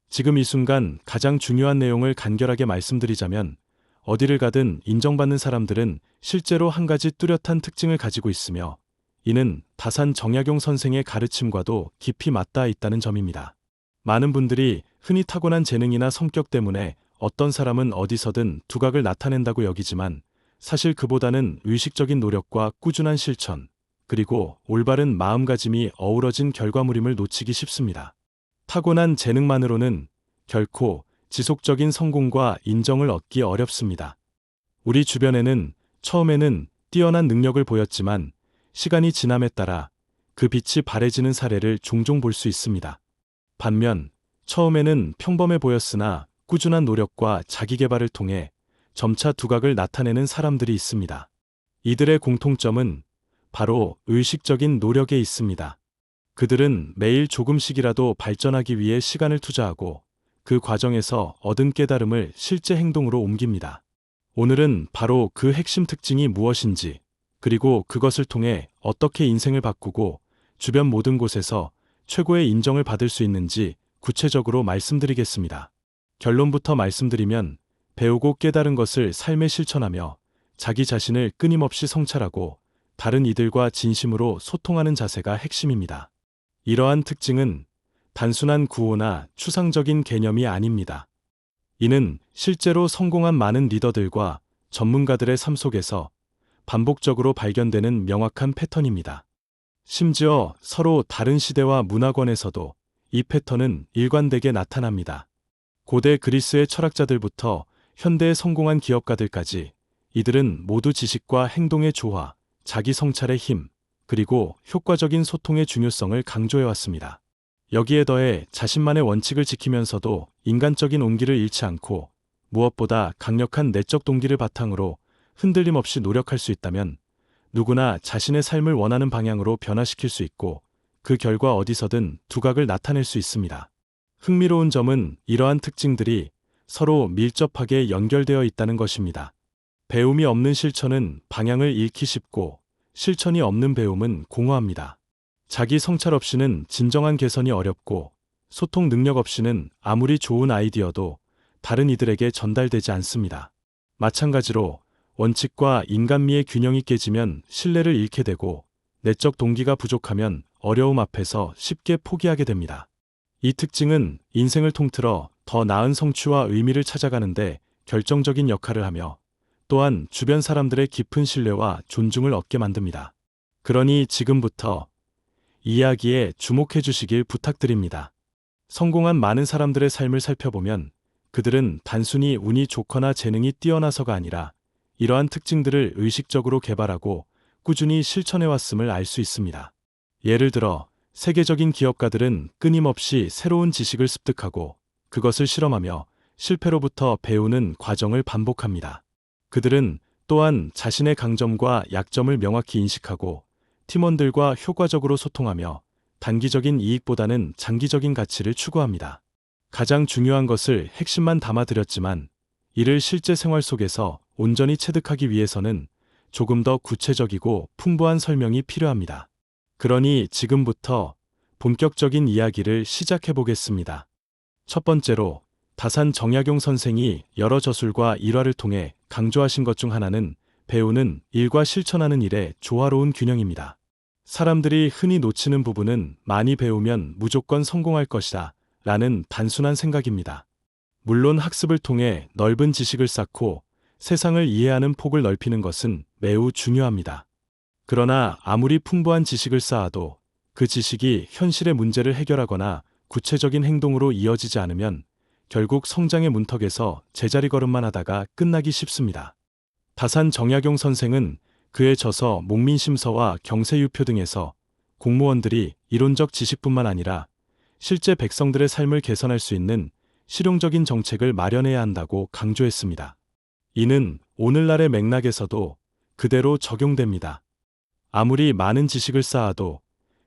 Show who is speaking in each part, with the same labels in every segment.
Speaker 1: 지금 이 순간 가장 중요한 내용을 간결하게 말씀드리자면 어디를 가든 인정받는 사람들은 실제로 한 가지 뚜렷한 특징을 가지고 있으며 이는 다산 정약용 선생의 가르침과도 깊이 맞닿아 있다는 점입니다. 많은 분들이 흔히 타고난 재능이나 성격 때문에 어떤 사람은 어디서든 두각을 나타낸다고 여기지만 사실 그보다는 의식적인 노력과 꾸준한 실천, 그리고 올바른 마음가짐이 어우러진 결과물임을 놓치기 쉽습니다. 타고난 재능만으로는 결코 지속적인 성공과 인정을 얻기 어렵습니다. 우리 주변에는 처음에는 뛰어난 능력을 보였지만 시간이 지남에 따라 그 빛이 바래지는 사례를 종종 볼 수 있습니다. 반면 처음에는 평범해 보였으나 꾸준한 노력과 자기계발을 통해 점차 두각을 나타내는 사람들이 있습니다. 이들의 공통점은 바로 의식적인 노력에 있습니다. 그들은 매일 조금씩이라도 발전하기 위해 시간을 투자하고 그 과정에서 얻은 깨달음을 실제 행동으로 옮깁니다. 오늘은 바로 그 핵심 특징이 무엇인지, 그리고 그것을 통해 어떻게 인생을 바꾸고 주변 모든 곳에서 최고의 인정을 받을 수 있는지 구체적으로 말씀드리겠습니다. 결론부터 말씀드리면 배우고 깨달은 것을 삶에 실천하며 자기 자신을 끊임없이 성찰하고 다른 이들과 진심으로 소통하는 자세가 핵심입니다. 이러한 특징은 단순한 구호나 추상적인 개념이 아닙니다. 이는 실제로 성공한 많은 리더들과 전문가들의 삶 속에서 반복적으로 발견되는 명확한 패턴입니다. 심지어 서로 다른 시대와 문화권에서도 이 패턴은 일관되게 나타납니다. 고대 그리스의 철학자들부터 현대의 성공한 기업가들까지 이들은 모두 지식과 행동의 조화, 자기 성찰의 힘, 그리고 효과적인 소통의 중요성을 강조해왔습니다. 여기에 더해 자신만의 원칙을 지키면서도 인간적인 온기를 잃지 않고 무엇보다 강력한 내적 동기를 바탕으로 흔들림 없이 노력할 수 있다면 누구나 자신의 삶을 원하는 방향으로 변화시킬 수 있고 그 결과 어디서든 두각을 나타낼 수 있습니다. 흥미로운 점은 이러한 특징들이 서로 밀접하게 연결되어 있다는 것입니다. 배움이 없는 실천은 방향을 잃기 쉽고 실천이 없는 배움은 공허합니다. 자기 성찰 없이는 진정한 개선이 어렵고 소통 능력 없이는 아무리 좋은 아이디어도 다른 이들에게 전달되지 않습니다. 마찬가지로 원칙과 인간미의 균형이 깨지면 신뢰를 잃게 되고 내적 동기가 부족하면 어려움 앞에서 쉽게 포기하게 됩니다. 이 특징은 인생을 통틀어 더 나은 성취와 의미를 찾아가는데 결정적인 역할을 하며 또한 주변 사람들의 깊은 신뢰와 존중을 얻게 만듭니다. 그러니 지금부터 이야기에 주목해 주시길 부탁드립니다. 성공한 많은 사람들의 삶을 살펴보면 그들은 단순히 운이 좋거나 재능이 뛰어나서가 아니라 이러한 특징들을 의식적으로 개발하고 꾸준히 실천해왔음을 알 수 있습니다. 예를 들어 세계적인 기업가들은 끊임없이 새로운 지식을 습득하고 그것을 실험하며 실패로부터 배우는 과정을 반복합니다. 그들은 또한 자신의 강점과 약점을 명확히 인식하고 팀원들과 효과적으로 소통하며 단기적인 이익보다는 장기적인 가치를 추구합니다. 가장 중요한 것을 핵심만 담아드렸지만 이를 실제 생활 속에서 온전히 체득하기 위해서는 조금 더 구체적이고 풍부한 설명이 필요합니다. 그러니 지금부터 본격적인 이야기를 시작해 보겠습니다. 첫 번째로 다산 정약용 선생이 여러 저술과 일화를 통해 강조하신 것 중 하나는 배우는 일과 실천하는 일의 조화로운 균형입니다. 사람들이 흔히 놓치는 부분은 많이 배우면 무조건 성공할 것이다 라는 단순한 생각입니다. 물론 학습을 통해 넓은 지식을 쌓고 세상을 이해하는 폭을 넓히는 것은 매우 중요합니다. 그러나 아무리 풍부한 지식을 쌓아도 그 지식이 현실의 문제를 해결하거나 구체적인 행동으로 이어지지 않으면 결국 성장의 문턱에서 제자리 걸음만 하다가 끝나기 쉽습니다. 다산 정약용 선생은 그의 저서 목민심서와 경세유표 등에서 공무원들이 이론적 지식뿐만 아니라 실제 백성들의 삶을 개선할 수 있는 실용적인 정책을 마련해야 한다고 강조했습니다. 이는 오늘날의 맥락에서도 그대로 적용됩니다. 아무리 많은 지식을 쌓아도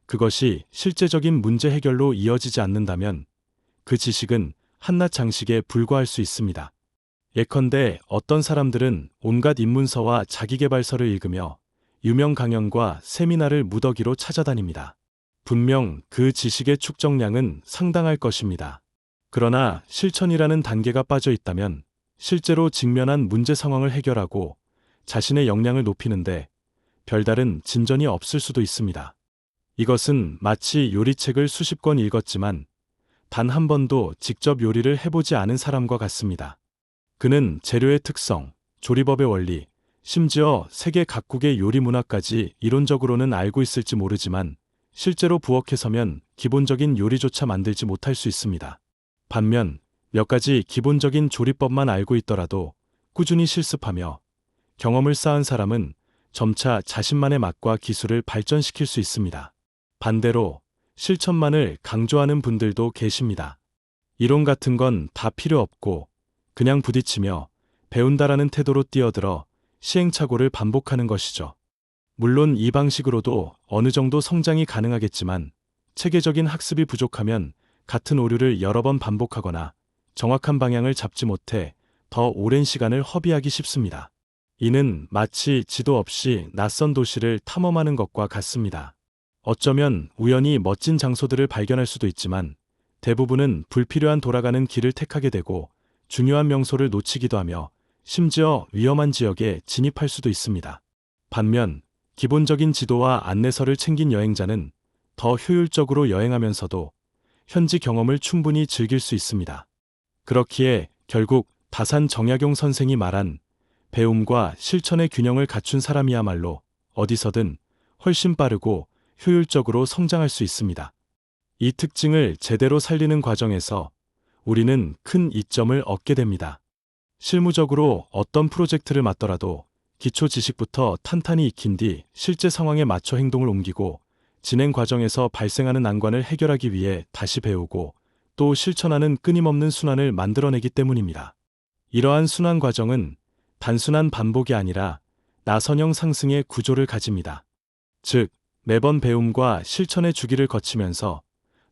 Speaker 1: 그것이 실제적인 문제 해결로 이어지지 않는다면 그 지식은 한낱 장식에 불과할 수 있습니다. 예컨대 어떤 사람들은 온갖 입문서와 자기계발서를 읽으며 유명 강연과 세미나를 무더기로 찾아다닙니다. 분명 그 지식의 축적량은 상당할 것입니다. 그러나 실천이라는 단계가 빠져 있다면 실제로 직면한 문제 상황을 해결하고 자신의 역량을 높이는데 별다른 진전이 없을 수도 있습니다. 이것은 마치 요리책을 수십 권 읽었지만 단 한 번도 직접 요리를 해보지 않은 사람과 같습니다. 그는 재료의 특성, 조리법의 원리, 심지어 세계 각국의 요리 문화까지 이론적으로는 알고 있을지 모르지만 실제로 부엌에 서면 기본적인 요리조차 만들지 못할 수 있습니다. 반면 몇 가지 기본적인 조리법만 알고 있더라도 꾸준히 실습하며 경험을 쌓은 사람은 점차 자신만의 맛과 기술을 발전시킬 수 있습니다. 반대로 실천만을 강조하는 분들도 계십니다. 이론 같은 건 다 필요 없고 그냥 부딪히며 배운다라는 태도로 뛰어들어 시행착오를 반복하는 것이죠. 물론 이 방식으로도 어느 정도 성장이 가능하겠지만 체계적인 학습이 부족하면 같은 오류를 여러 번 반복하거나 정확한 방향을 잡지 못해 더 오랜 시간을 허비하기 쉽습니다. 이는 마치 지도 없이 낯선 도시를 탐험하는 것과 같습니다. 어쩌면 우연히 멋진 장소들을 발견할 수도 있지만 대부분은 불필요한 돌아가는 길을 택하게 되고 중요한 명소를 놓치기도 하며 심지어 위험한 지역에 진입할 수도 있습니다. 반면 기본적인 지도와 안내서를 챙긴 여행자는 더 효율적으로 여행하면서도 현지 경험을 충분히 즐길 수 있습니다. 그렇기에 결국 다산 정약용 선생이 말한 배움과 실천의 균형을 갖춘 사람이야말로 어디서든 훨씬 빠르고 효율적으로 성장할 수 있습니다. 이 특징을 제대로 살리는 과정에서 우리는 큰 이점을 얻게 됩니다. 실무적으로 어떤 프로젝트를 맡더라도 기초 지식부터 탄탄히 익힌 뒤 실제 상황에 맞춰 행동을 옮기고 진행 과정에서 발생하는 난관을 해결하기 위해 다시 배우고 또 실천하는 끊임없는 순환을 만들어내기 때문입니다. 이러한 순환 과정은 단순한 반복이 아니라 나선형 상승의 구조를 가집니다. 즉, 매번 배움과 실천의 주기를 거치면서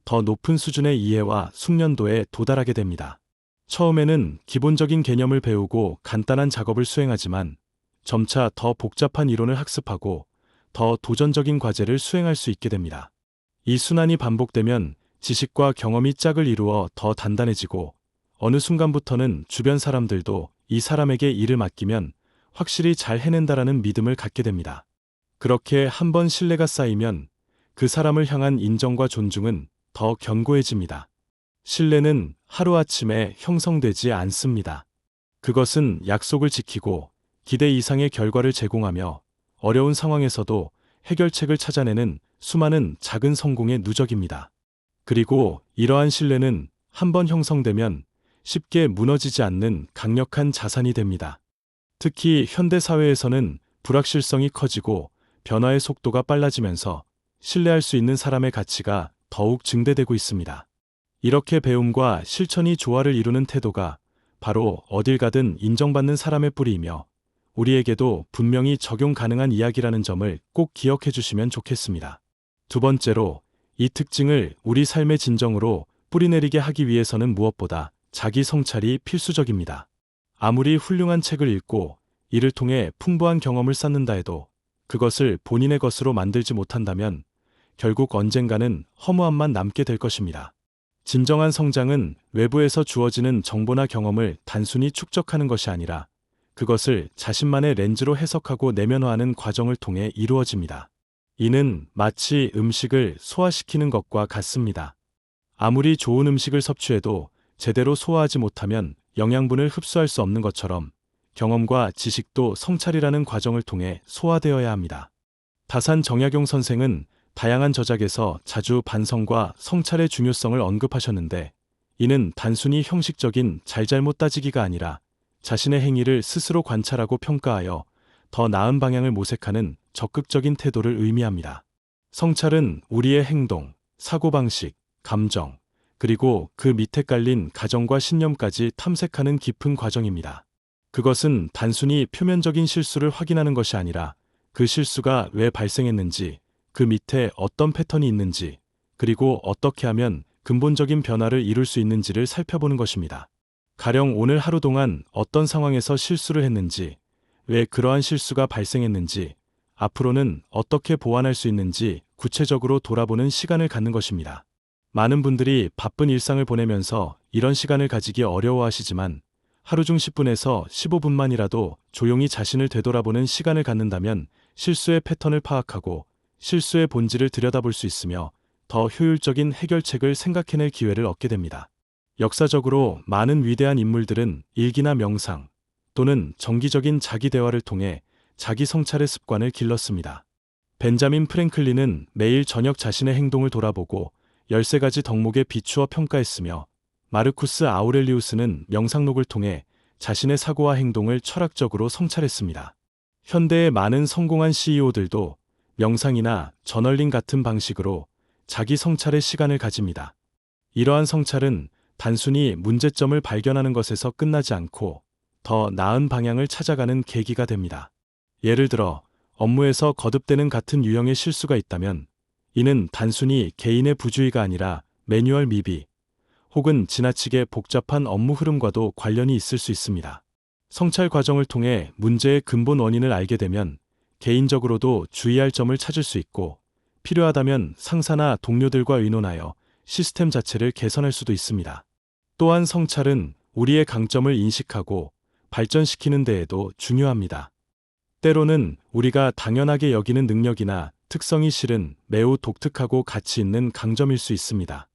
Speaker 1: 더 높은 수준의 이해와 숙련도에 도달하게 됩니다. 처음에는 기본적인 개념을 배우고 간단한 작업을 수행하지만 점차 더 복잡한 이론을 학습하고 더 도전적인 과제를 수행할 수 있게 됩니다. 이 순환이 반복되면 지식과 경험이 짝을 이루어 더 단단해지고 어느 순간부터는 주변 사람들도 이 사람에게 일을 맡기면 확실히 잘 해낸다라는 믿음을 갖게 됩니다. 그렇게 한번 신뢰가 쌓이면 그 사람을 향한 인정과 존중은 더 견고해집니다. 신뢰는 하루아침에 형성되지 않습니다. 그것은 약속을 지키고 기대 이상의 결과를 제공하며 어려운 상황에서도 해결책을 찾아내는 수많은 작은 성공의 누적입니다. 그리고 이러한 신뢰는 한번 형성되면 쉽게 무너지지 않는 강력한 자산이 됩니다. 특히 현대 사회에서는 불확실성이 커지고 변화의 속도가 빨라지면서 신뢰할 수 있는 사람의 가치가 더욱 증대되고 있습니다. 이렇게 배움과 실천이 조화를 이루는 태도가 바로 어딜 가든 인정받는 사람의 뿌리이며 우리에게도 분명히 적용 가능한 이야기라는 점을 꼭 기억해 주시면 좋겠습니다. 두 번째로, 이 특징을 우리 삶의 진정으로 뿌리내리게 하기 위해서는 무엇보다 자기 성찰이 필수적입니다. 아무리 훌륭한 책을 읽고 이를 통해 풍부한 경험을 쌓는다 해도 그것을 본인의 것으로 만들지 못한다면 결국 언젠가는 허무함만 남게 될 것입니다. 진정한 성장은 외부에서 주어지는 정보나 경험을 단순히 축적하는 것이 아니라 그것을 자신만의 렌즈로 해석하고 내면화하는 과정을 통해 이루어집니다. 이는 마치 음식을 소화시키는 것과 같습니다. 아무리 좋은 음식을 섭취해도 제대로 소화하지 못하면 영양분을 흡수할 수 없는 것처럼 경험과 지식도 성찰이라는 과정을 통해 소화되어야 합니다. 다산 정약용 선생은 다양한 저작에서 자주 반성과 성찰의 중요성을 언급하셨는데 이는 단순히 형식적인 잘잘못 따지기가 아니라 자신의 행위를 스스로 관찰하고 평가하여 더 나은 방향을 모색하는 적극적인 태도를 의미합니다. 성찰은 우리의 행동, 사고방식, 감정, 그리고 그 밑에 깔린 가정과 신념까지 탐색하는 깊은 과정입니다. 그것은 단순히 표면적인 실수를 확인하는 것이 아니라 그 실수가 왜 발생했는지, 그 밑에 어떤 패턴이 있는지, 그리고 어떻게 하면 근본적인 변화를 이룰 수 있는지를 살펴보는 것입니다. 가령 오늘 하루 동안 어떤 상황에서 실수를 했는지, 왜 그러한 실수가 발생했는지, 앞으로는 어떻게 보완할 수 있는지 구체적으로 돌아보는 시간을 갖는 것입니다. 많은 분들이 바쁜 일상을 보내면서 이런 시간을 가지기 어려워하시지만 하루 중 10분에서 15분만이라도 조용히 자신을 되돌아보는 시간을 갖는다면 실수의 패턴을 파악하고 실수의 본질을 들여다볼 수 있으며 더 효율적인 해결책을 생각해낼 기회를 얻게 됩니다. 역사적으로 많은 위대한 인물들은 일기나 명상 또는 정기적인 자기 대화를 통해 자기 성찰의 습관을 길렀습니다. 벤자민 프랭클린은 매일 저녁 자신의 행동을 돌아보고 13가지 덕목에 비추어 평가했으며 마르쿠스 아우렐리우스는 명상록을 통해 자신의 사고와 행동을 철학적으로 성찰했습니다. 현대의 많은 성공한 CEO들도 명상이나 저널링 같은 방식으로 자기 성찰의 시간을 가집니다. 이러한 성찰은 단순히 문제점을 발견하는 것에서 끝나지 않고 더 나은 방향을 찾아가는 계기가 됩니다. 예를 들어 업무에서 거듭되는 같은 유형의 실수가 있다면 이는 단순히 개인의 부주의가 아니라 매뉴얼 미비 혹은 지나치게 복잡한 업무 흐름과도 관련이 있을 수 있습니다. 성찰 과정을 통해 문제의 근본 원인을 알게 되면 개인적으로도 주의할 점을 찾을 수 있고 필요하다면 상사나 동료들과 의논하여 시스템 자체를 개선할 수도 있습니다. 또한 성찰은 우리의 강점을 인식하고 발전시키는 데에도 중요합니다. 때로는 우리가 당연하게 여기는 능력이나 특성이 실은 매우 독특하고 가치 있는 강점일 수 있습니다.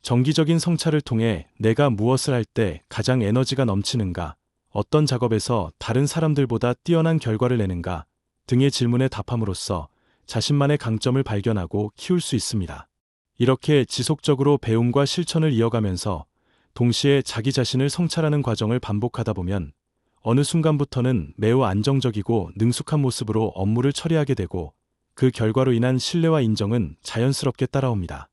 Speaker 1: 정기적인 성찰을 통해 내가 무엇을 할 때 가장 에너지가 넘치는가, 어떤 작업에서 다른 사람들보다 뛰어난 결과를 내는가 등의 질문에 답함으로써 자신만의 강점을 발견하고 키울 수 있습니다. 이렇게 지속적으로 배움과 실천을 이어가면서 동시에 자기 자신을 성찰하는 과정을 반복하다 보면 어느 순간부터는 매우 안정적이고 능숙한 모습으로 업무를 처리하게 되고 그 결과로 인한 신뢰와 인정은 자연스럽게 따라옵니다.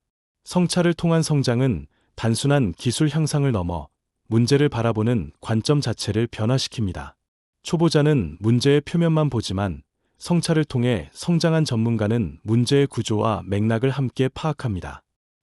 Speaker 1: 성찰을 통한 성장은 단순한 기술 향상을 넘어 문제를 바라보는 관점 자체를 변화시킵니다. 초보자는 문제의 표면만 보지만 성찰을 통해 성장한 전문가는 문제의 구조와 맥락을 함께 파악합니다.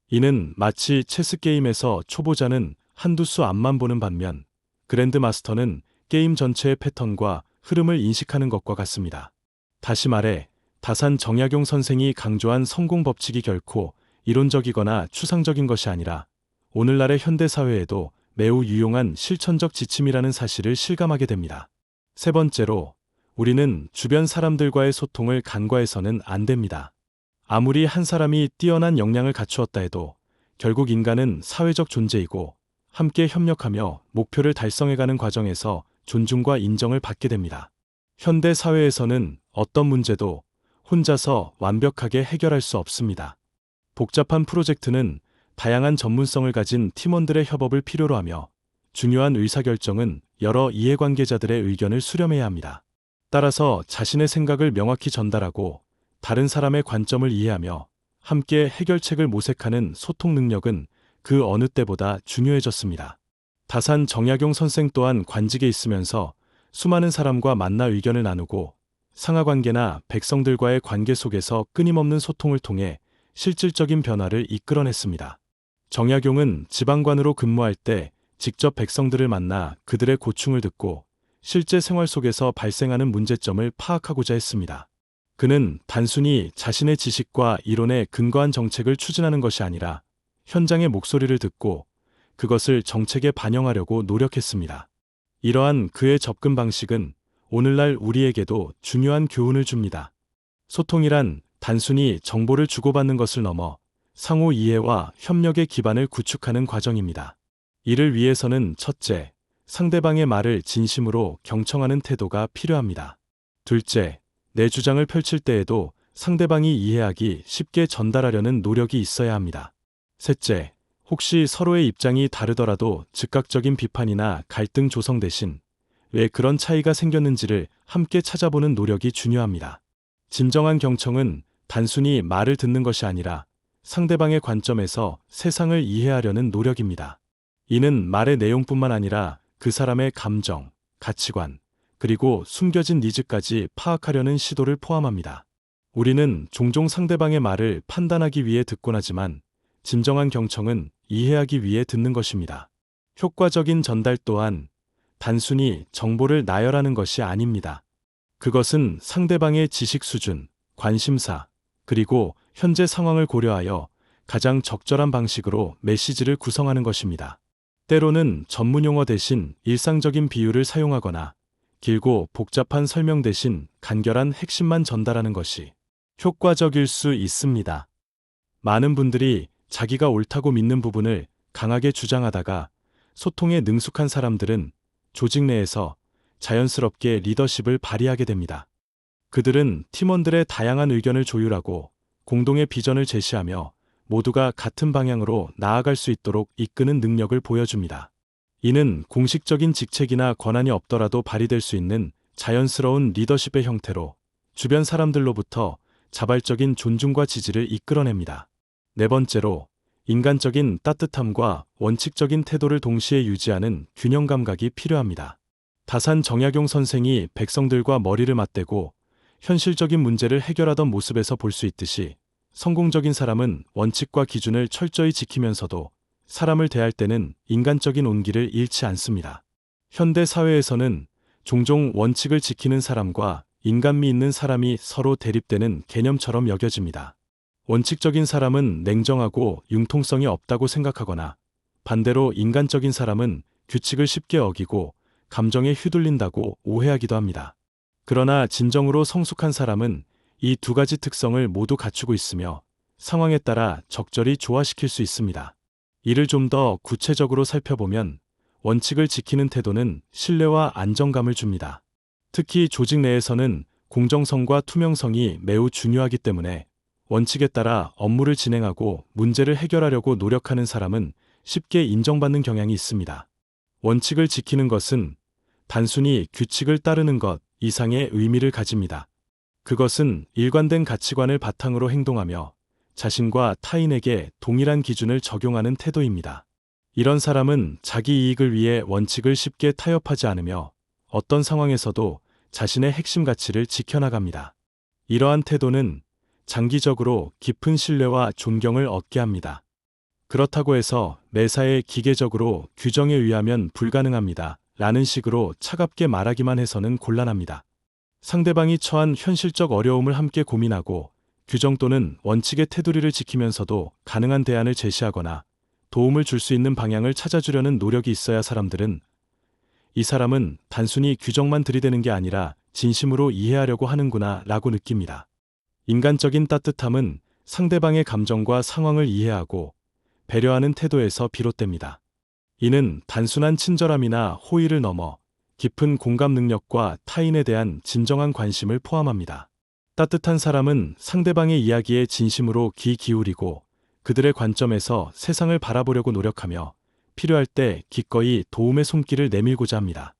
Speaker 1: 이는 마치 체스 게임에서 초보자는 한두 수 앞만 보는 반면 그랜드마스터는 게임 전체의 패턴과 흐름을 인식하는 것과 같습니다. 다시 말해 다산 정약용 선생이 강조한 성공 법칙이 결코 이론적이거나 추상적인 것이 아니라 오늘날의 현대사회에도 매우 유용한 실천적 지침이라는 사실을 실감하게 됩니다. 세 번째로, 우리는 주변 사람들과의 소통을 간과해서는 안 됩니다. 아무리 한 사람이 뛰어난 역량을 갖추었다 해도 결국 인간은 사회적 존재이고 함께 협력하며 목표를 달성해가는 과정에서 존중과 인정을 받게 됩니다. 현대 사회에서는 어떤 문제도 혼자서 완벽하게 해결할 수 없습니다. 복잡한 프로젝트는 다양한 전문성을 가진 팀원들의 협업을 필요로 하며 중요한 의사결정은 여러 이해관계자들의 의견을 수렴해야 합니다. 따라서 자신의 생각을 명확히 전달하고 다른 사람의 관점을 이해하며 함께 해결책을 모색하는 소통 능력은 그 어느 때보다 중요해졌습니다. 다산 정약용 선생 또한 관직에 있으면서 수많은 사람과 만나 의견을 나누고 상하관계나 백성들과의 관계 속에서 끊임없는 소통을 통해 실질적인 변화를 이끌어냈습니다. 정약용은 지방관으로 근무할 때 직접 백성들을 만나 그들의 고충을 듣고 실제 생활 속에서 발생하는 문제점을 파악하고자 했습니다. 그는 단순히 자신의 지식과 이론에 근거한 정책을 추진하는 것이 아니라 현장의 목소리를 듣고 그것을 정책에 반영하려고 노력했습니다. 이러한 그의 접근 방식은 오늘날 우리에게도 중요한 교훈을 줍니다. 소통이란 단순히 정보를 주고받는 것을 넘어 상호 이해와 협력의 기반을 구축하는 과정입니다. 이를 위해서는 첫째, 상대방의 말을 진심으로 경청하는 태도가 필요합니다. 둘째, 내 주장을 펼칠 때에도 상대방이 이해하기 쉽게 전달하려는 노력이 있어야 합니다. 셋째, 혹시 서로의 입장이 다르더라도 즉각적인 비판이나 갈등 조성 대신 왜 그런 차이가 생겼는지를 함께 찾아보는 노력이 중요합니다. 진정한 경청은 단순히 말을 듣는 것이 아니라 상대방의 관점에서 세상을 이해하려는 노력입니다. 이는 말의 내용뿐만 아니라 그 사람의 감정, 가치관, 그리고 숨겨진 니즈까지 파악하려는 시도를 포함합니다. 우리는 종종 상대방의 말을 판단하기 위해 듣곤 하지만 진정한 경청은 이해하기 위해 듣는 것입니다. 효과적인 전달 또한 단순히 정보를 나열하는 것이 아닙니다. 그것은 상대방의 지식 수준, 관심사, 그리고 현재 상황을 고려하여 가장 적절한 방식으로 메시지를 구성하는 것입니다. 때로는 전문 용어 대신 일상적인 비유를 사용하거나 길고 복잡한 설명 대신 간결한 핵심만 전달하는 것이 효과적일 수 있습니다. 많은 분들이 자기가 옳다고 믿는 부분을 강하게 주장하다가 소통에 능숙한 사람들은 조직 내에서 자연스럽게 리더십을 발휘하게 됩니다. 그들은 팀원들의 다양한 의견을 조율하고 공동의 비전을 제시하며 모두가 같은 방향으로 나아갈 수 있도록 이끄는 능력을 보여줍니다. 이는 공식적인 직책이나 권한이 없더라도 발휘될 수 있는 자연스러운 리더십의 형태로 주변 사람들로부터 자발적인 존중과 지지를 이끌어냅니다. 네 번째로, 인간적인 따뜻함과 원칙적인 태도를 동시에 유지하는 균형 감각이 필요합니다. 다산 정약용 선생이 백성들과 머리를 맞대고 현실적인 문제를 해결하던 모습에서 볼 수 있듯이, 성공적인 사람은 원칙과 기준을 철저히 지키면서도 사람을 대할 때는 인간적인 온기를 잃지 않습니다. 현대 사회에서는 종종 원칙을 지키는 사람과 인간미 있는 사람이 서로 대립되는 개념처럼 여겨집니다. 원칙적인 사람은 냉정하고 융통성이 없다고 생각하거나, 반대로 인간적인 사람은 규칙을 쉽게 어기고 감정에 휘둘린다고 오해하기도 합니다. 그러나 진정으로 성숙한 사람은 이 두 가지 특성을 모두 갖추고 있으며 상황에 따라 적절히 조화시킬 수 있습니다. 이를 좀 더 구체적으로 살펴보면, 원칙을 지키는 태도는 신뢰와 안정감을 줍니다. 특히 조직 내에서는 공정성과 투명성이 매우 중요하기 때문에 원칙에 따라 업무를 진행하고 문제를 해결하려고 노력하는 사람은 쉽게 인정받는 경향이 있습니다. 원칙을 지키는 것은 단순히 규칙을 따르는 것 이상의 의미를 가집니다. 그것은 일관된 가치관을 바탕으로 행동하며 자신과 타인에게 동일한 기준을 적용하는 태도입니다. 이런 사람은 자기 이익을 위해 원칙을 쉽게 타협하지 않으며 어떤 상황에서도 자신의 핵심 가치를 지켜나갑니다. 이러한 태도는 장기적으로 깊은 신뢰와 존경을 얻게 합니다. 그렇다고 해서 매사에 기계적으로 규정에 의하면 불가능합니다 라는 식으로 차갑게 말하기만 해서는 곤란합니다. 상대방이 처한 현실적 어려움을 함께 고민하고 규정 또는 원칙의 테두리를 지키면서도 가능한 대안을 제시하거나 도움을 줄 수 있는 방향을 찾아주려는 노력이 있어야 사람들은, 이 사람은 단순히 규정만 들이대는 게 아니라 진심으로 이해하려고 하는구나 라고 느낍니다. 인간적인 따뜻함은 상대방의 감정과 상황을 이해하고 배려하는 태도에서 비롯됩니다. 이는 단순한 친절함이나 호의를 넘어 깊은 공감 능력과 타인에 대한 진정한 관심을 포함합니다. 따뜻한 사람은 상대방의 이야기에 진심으로 귀 기울이고 그들의 관점에서 세상을 바라보려고 노력하며 필요할 때 기꺼이 도움의 손길을 내밀고자 합니다.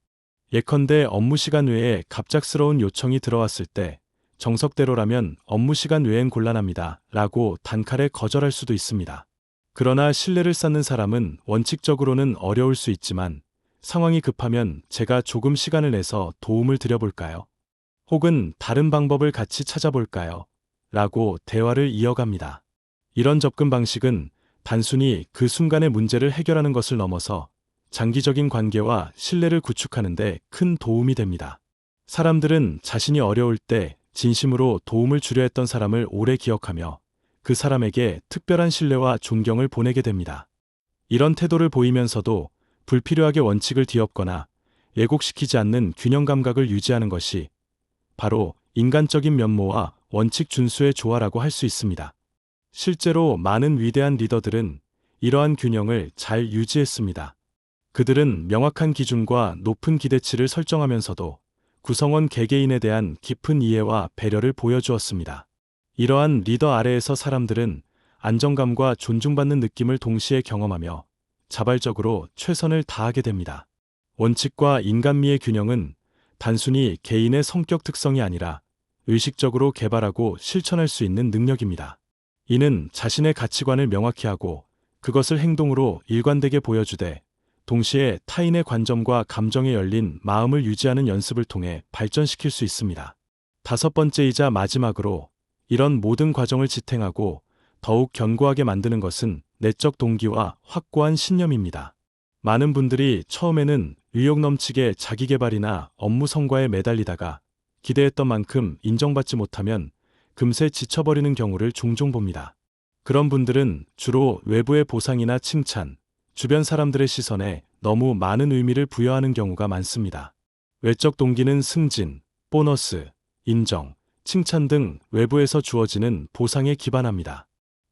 Speaker 1: 예컨대 업무 시간 외에 갑작스러운 요청이 들어왔을 때 정석대로라면 업무 시간 외엔 곤란합니다 라고 단칼에 거절할 수도 있습니다. 그러나 신뢰를 쌓는 사람은 원칙적으로는 어려울 수 있지만 상황이 급하면 제가 조금 시간을 내서 도움을 드려볼까요? 혹은 다른 방법을 같이 찾아볼까요? 라고 대화를 이어갑니다. 이런 접근 방식은 단순히 그 순간의 문제를 해결하는 것을 넘어서 장기적인 관계와 신뢰를 구축하는 데 큰 도움이 됩니다. 사람들은 자신이 어려울 때 진심으로 도움을 주려 했던 사람을 오래 기억하며 그 사람에게 특별한 신뢰와 존경을 보내게 됩니다. 이런 태도를 보이면서도 불필요하게 원칙을 뒤엎거나 왜곡시키지 않는 균형 감각을 유지하는 것이 바로 인간적인 면모와 원칙 준수의 조화라고 할 수 있습니다. 실제로 많은 위대한 리더들은 이러한 균형을 잘 유지했습니다. 그들은 명확한 기준과 높은 기대치를 설정하면서도 구성원 개개인에 대한 깊은 이해와 배려를 보여주었습니다. 이러한 리더 아래에서 사람들은 안정감과 존중받는 느낌을 동시에 경험하며 자발적으로 최선을 다하게 됩니다. 원칙과 인간미의 균형은 단순히 개인의 성격 특성이 아니라 의식적으로 개발하고 실천할 수 있는 능력입니다. 이는 자신의 가치관을 명확히 하고 그것을 행동으로 일관되게 보여주되 동시에 타인의 관점과 감정에 열린 마음을 유지하는 연습을 통해 발전시킬 수 있습니다. 다섯 번째이자 마지막으로, 이런 모든 과정을 지탱하고 더욱 견고하게 만드는 것은 내적 동기와 확고한 신념입니다. 많은 분들이 처음에는 의욕 넘치게 자기개발이나 업무 성과에 매달리다가 기대했던 만큼 인정받지 못하면 금세 지쳐버리는 경우를 종종 봅니다. 그런 분들은 주로 외부의 보상이나 칭찬, 주변 사람들의 시선에 너무 많은 의미를 부여하는 경우가 많습니다. 외적 동기는 승진, 보너스, 인정, 칭찬 등 외부에서 주어지는 보상에 기반합니다.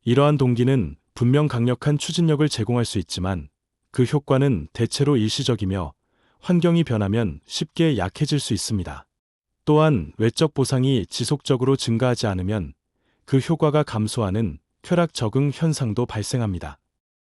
Speaker 1: 이러한 동기는 분명 강력한 추진력을 제공할 수 있지만 그 효과는 대체로 일시적이며 환경이 변하면 쉽게 약해질 수 있습니다. 또한 외적 보상이 지속적으로 증가하지 않으면 그 효과가 감소하는 쾌락 적응 현상도 발생합니다.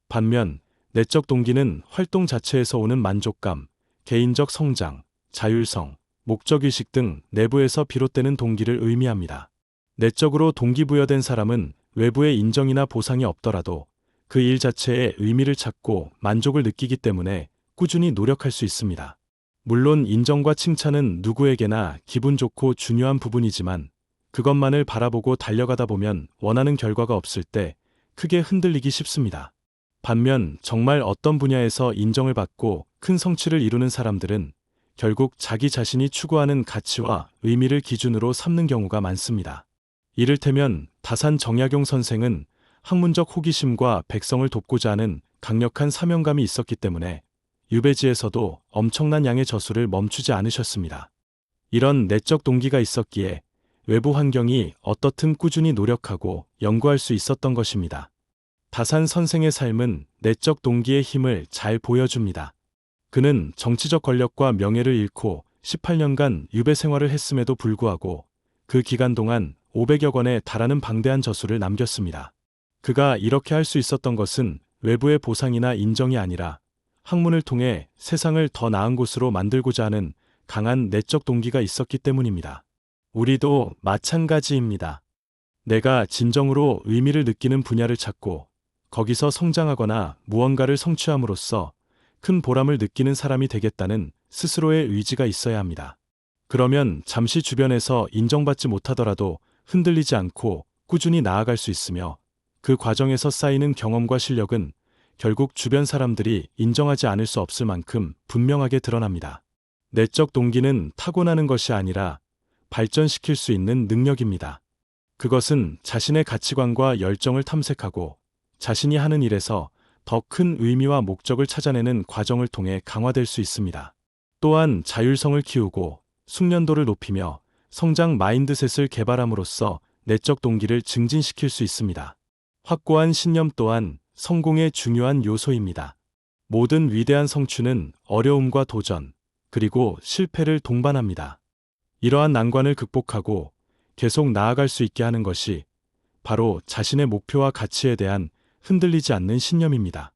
Speaker 1: 반면 내적 동기는 활동 자체에서 오는 만족감, 개인적 성장, 자율성, 목적의식 등 내부에서 비롯되는 동기를 의미합니다. 내적으로 동기부여된 사람은 외부의 인정이나 보상이 없더라도 그 일 자체에 의미를 찾고 만족을 느끼기 때문에 꾸준히 노력할 수 있습니다. 물론 인정과 칭찬은 누구에게나 기분 좋고 중요한 부분이지만 그것만을 바라보고 달려가다 보면 원하는 결과가 없을 때 크게 흔들리기 쉽습니다. 반면 정말 어떤 분야에서 인정을 받고 큰 성취를 이루는 사람들은 결국 자기 자신이 추구하는 가치와 의미를 기준으로 삼는 경우가 많습니다. 이를테면 다산 정약용 선생은 학문적 호기심과 백성을 돕고자 하는 강력한 사명감이 있었기 때문에 유배지에서도 엄청난 양의 저술을 멈추지 않으셨습니다. 이런 내적 동기가 있었기에 외부 환경이 어떻든 꾸준히 노력하고 연구할 수 있었던 것입니다. 다산 선생의 삶은 내적 동기의 힘을 잘 보여줍니다. 그는 정치적 권력과 명예를 잃고 18년간 유배 생활을 했음에도 불구하고 그 기간 동안 500여 권에 달하는 방대한 저술을 남겼습니다. 그가 이렇게 할 수 있었던 것은 외부의 보상이나 인정이 아니라 학문을 통해 세상을 더 나은 곳으로 만들고자 하는 강한 내적 동기가 있었기 때문입니다. 우리도 마찬가지입니다. 내가 진정으로 의미를 느끼는 분야를 찾고 거기서 성장하거나 무언가를 성취함으로써 큰 보람을 느끼는 사람이 되겠다는 스스로의 의지가 있어야 합니다. 그러면 잠시 주변에서 인정받지 못하더라도 흔들리지 않고 꾸준히 나아갈 수 있으며 그 과정에서 쌓이는 경험과 실력은 결국 주변 사람들이 인정하지 않을 수 없을 만큼 분명하게 드러납니다. 내적 동기는 타고나는 것이 아니라 발전시킬 수 있는 능력입니다. 그것은 자신의 가치관과 열정을 탐색하고 자신이 하는 일에서 더 큰 의미와 목적을 찾아내는 과정을 통해 강화될 수 있습니다. 또한 자율성을 키우고 숙련도를 높이며 성장 마인드셋을 개발함으로써 내적 동기를 증진시킬 수 있습니다. 확고한 신념 또한 성공의 중요한 요소입니다. 모든 위대한 성취는 어려움과 도전, 그리고 실패를 동반합니다. 이러한 난관을 극복하고 계속 나아갈 수 있게 하는 것이 바로 자신의 목표와 가치에 대한 흔들리지 않는 신념입니다.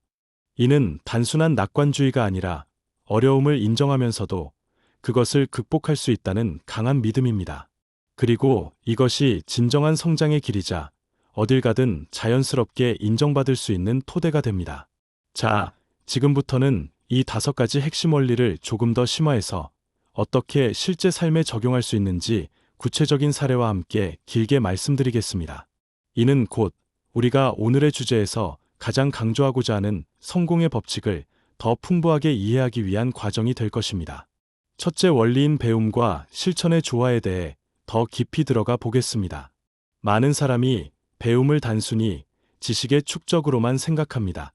Speaker 1: 이는 단순한 낙관주의가 아니라 어려움을 인정하면서도 그것을 극복할 수 있다는 강한 믿음입니다. 그리고 이것이 진정한 성장의 길이자 어딜 가든 자연스럽게 인정받을 수 있는 토대가 됩니다. 자, 지금부터는 이 5가지 핵심 원리를 조금 더 심화해서 어떻게 실제 삶에 적용할 수 있는지 구체적인 사례와 함께 길게 말씀드리겠습니다. 이는 곧 우리가 오늘의 주제에서 가장 강조하고자 하는 성공의 법칙을 더 풍부하게 이해하기 위한 과정이 될 것입니다. 첫째 원리인 배움과 실천의 조화에 대해 더 깊이 들어가 보겠습니다. 많은 사람이 배움을 단순히 지식의 축적으로만 생각합니다.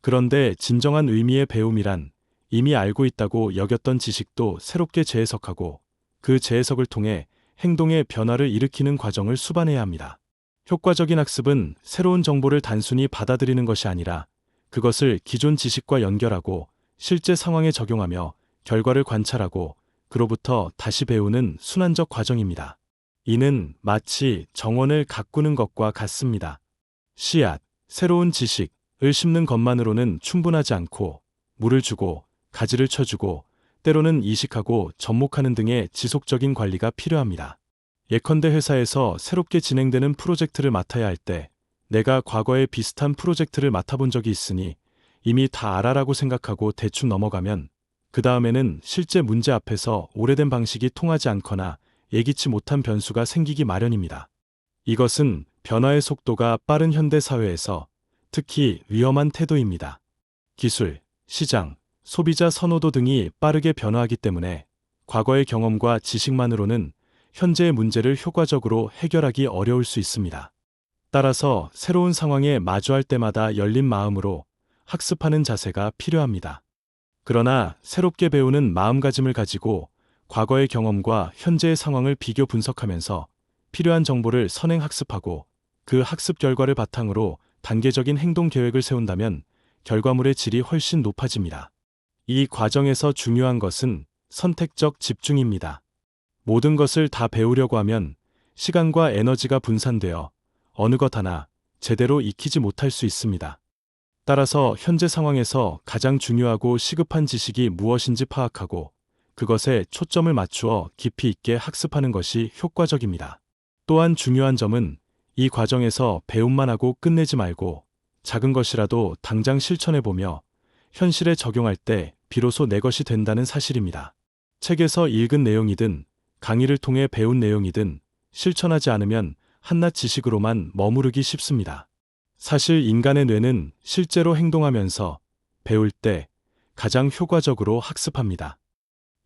Speaker 1: 그런데 진정한 의미의 배움이란 이미 알고 있다고 여겼던 지식도 새롭게 재해석하고 그 재해석을 통해 행동의 변화를 일으키는 과정을 수반해야 합니다. 효과적인 학습은 새로운 정보를 단순히 받아들이는 것이 아니라 그것을 기존 지식과 연결하고 실제 상황에 적용하며 결과를 관찰하고 그로부터 다시 배우는 순환적 과정입니다. 이는 마치 정원을 가꾸는 것과 같습니다. 씨앗, 새로운 지식을 심는 것만으로는 충분하지 않고 물을 주고 가지를 쳐주고 때로는 이식하고 접목하는 등의 지속적인 관리가 필요합니다. 예컨대 회사에서 새롭게 진행되는 프로젝트를 맡아야 할 때 내가 과거에 비슷한 프로젝트를 맡아본 적이 있으니 이미 다 알아라고 생각하고 대충 넘어가면 그 다음에는 실제 문제 앞에서 오래된 방식이 통하지 않거나 예기치 못한 변수가 생기기 마련입니다. 이것은 변화의 속도가 빠른 현대 사회에서 특히 위험한 태도입니다. 기술, 시장, 소비자 선호도 등이 빠르게 변화하기 때문에 과거의 경험과 지식만으로는 현재의 문제를 효과적으로 해결하기 어려울 수 있습니다. 따라서 새로운 상황에 마주할 때마다 열린 마음으로 학습하는 자세가 필요합니다. 그러나 새롭게 배우는 마음가짐을 가지고 과거의 경험과 현재의 상황을 비교 분석하면서 필요한 정보를 선행 학습하고 그 학습 결과를 바탕으로 단계적인 행동 계획을 세운다면 결과물의 질이 훨씬 높아집니다. 이 과정에서 중요한 것은 선택적 집중입니다. 모든 것을 다 배우려고 하면 시간과 에너지가 분산되어 어느 것 하나 제대로 익히지 못할 수 있습니다. 따라서 현재 상황에서 가장 중요하고 시급한 지식이 무엇인지 파악하고 그것에 초점을 맞추어 깊이 있게 학습하는 것이 효과적입니다. 또한 중요한 점은 이 과정에서 배움만 하고 끝내지 말고 작은 것이라도 당장 실천해보며 현실에 적용할 때 비로소 내 것이 된다는 사실입니다. 책에서 읽은 내용이든 강의를 통해 배운 내용이든 실천하지 않으면 한낱 지식으로만 머무르기 쉽습니다. 사실 인간의 뇌는 실제로 행동하면서 배울 때 가장 효과적으로 학습합니다.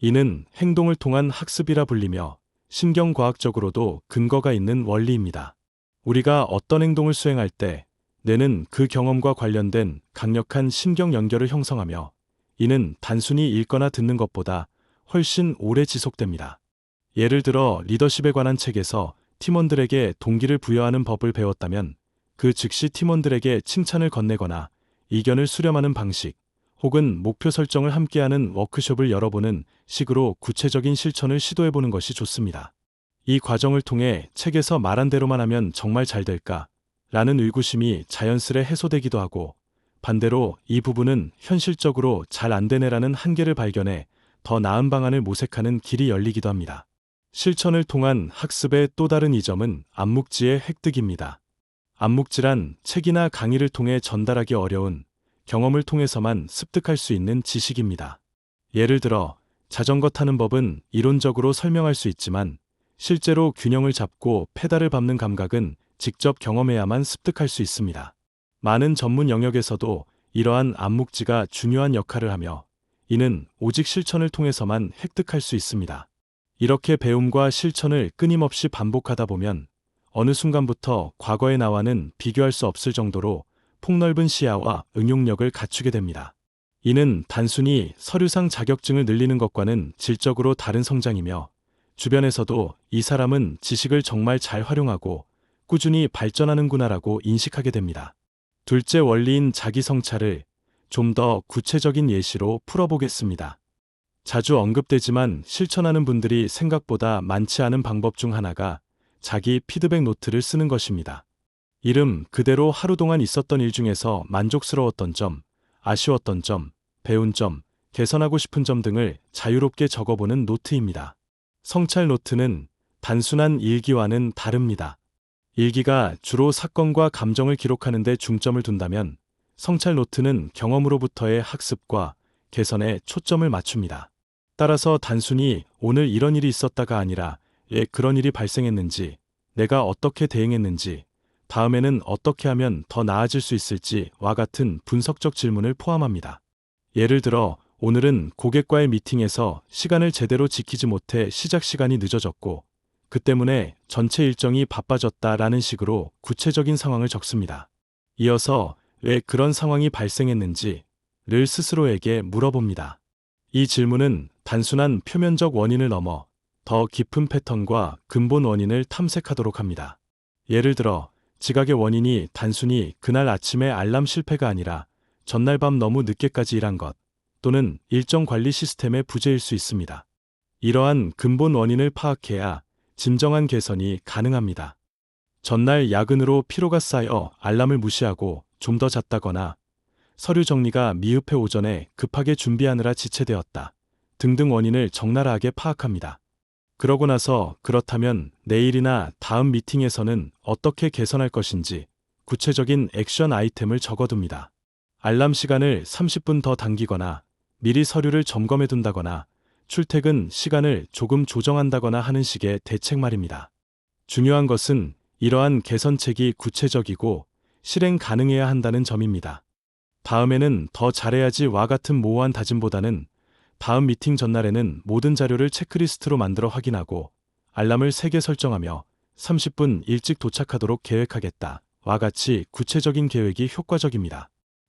Speaker 1: 이는 행동을 통한 학습이라 불리며 신경과학적으로도 근거가 있는 원리입니다. 우리가 어떤 행동을 수행할 때 뇌는 그 경험과 관련된 강력한 신경 연결을 형성하며 이는 단순히 읽거나 듣는 것보다 훨씬 오래 지속됩니다. 예를 들어 리더십에 관한 책에서 팀원들에게 동기를 부여하는 법을 배웠다면 그 즉시 팀원들에게 칭찬을 건네거나 이견을 수렴하는 방식 혹은 목표 설정을 함께하는 워크숍을 열어보는 식으로 구체적인 실천을 시도해보는 것이 좋습니다. 이 과정을 통해 책에서 말한 대로만 하면 정말 잘 될까? 라는 의구심이 자연스레 해소되기도 하고 반대로 이 부분은 현실적으로 잘 안 되네라는 한계를 발견해 더 나은 방안을 모색하는 길이 열리기도 합니다. 실천을 통한 학습의 또 다른 이점은 암묵지의 획득입니다. 암묵지란 책이나 강의를 통해 전달하기 어려운 경험을 통해서만 습득할 수 있는 지식입니다. 예를 들어 자전거 타는 법은 이론적으로 설명할 수 있지만 실제로 균형을 잡고 페달을 밟는 감각은 직접 경험해야만 습득할 수 있습니다. 많은 전문 영역에서도 이러한 암묵지가 중요한 역할을 하며 이는 오직 실천을 통해서만 획득할 수 있습니다. 이렇게 배움과 실천을 끊임없이 반복하다 보면 어느 순간부터 과거의 나와는 비교할 수 없을 정도로 폭넓은 시야와 응용력을 갖추게 됩니다. 이는 단순히 서류상 자격증을 늘리는 것과는 질적으로 다른 성장이며 주변에서도 이 사람은 지식을 정말 잘 활용하고 꾸준히 발전하는구나라고 인식하게 됩니다. 둘째 원리인 자기 성찰을 좀 더 구체적인 예시로 풀어보겠습니다. 자주 언급되지만 실천하는 분들이 생각보다 많지 않은 방법 중 하나가 자기 피드백 노트를 쓰는 것입니다. 이름 그대로 하루 동안 있었던 일 중에서 만족스러웠던 점, 아쉬웠던 점, 배운 점, 개선하고 싶은 점 등을 자유롭게 적어보는 노트입니다. 성찰 노트는 단순한 일기와는 다릅니다. 일기가 주로 사건과 감정을 기록하는 데 중점을 둔다면 성찰 노트는 경험으로부터의 학습과 개선에 초점을 맞춥니다. 따라서 단순히 오늘 이런 일이 있었다가 아니라 왜 그런 일이 발생했는지, 내가 어떻게 대응했는지, 다음에는 어떻게 하면 더 나아질 수 있을지와 같은 분석적 질문을 포함합니다. 예를 들어 오늘은 고객과의 미팅에서 시간을 제대로 지키지 못해 시작 시간이 늦어졌고 그 때문에 전체 일정이 바빠졌다라는 식으로 구체적인 상황을 적습니다. 이어서 왜 그런 상황이 발생했는지를 스스로에게 물어봅니다. 이 질문은 단순한 표면적 원인을 넘어 더 깊은 패턴과 근본 원인을 탐색하도록 합니다. 예를 들어 지각의 원인이 단순히 그날 아침에 알람 실패가 아니라 전날 밤 너무 늦게까지 일한 것 또는 일정 관리 시스템의 부재일 수 있습니다. 이러한 근본 원인을 파악해야 진정한 개선이 가능합니다. 전날 야근으로 피로가 쌓여 알람을 무시하고 좀 더 잤다거나 서류 정리가 미흡해 오전에 급하게 준비하느라 지체되었다 등등 원인을 적나라하게 파악합니다. 그러고 나서 그렇다면 내일이나 다음 미팅에서는 어떻게 개선할 것인지 구체적인 액션 아이템을 적어둡니다. 알람 시간을 30분 더 당기거나 미리 서류를 점검해 둔다거나 출퇴근 시간을 조금 조정한다거나 하는 식의 대책 말입니다. 중요한 것은 이러한 개선책이 구체적이고 실행 가능해야 한다는 점입니다. 다음에는 더 잘해야지와 같은 모호한 다짐보다는 다음 미팅 전날에는 모든 자료를 체크리스트로 만들어 확인하고 알람을 3개 설정하며 30분 일찍 도착하도록 계획하겠다 와 같이 구체적인 계획이 효과적입니다.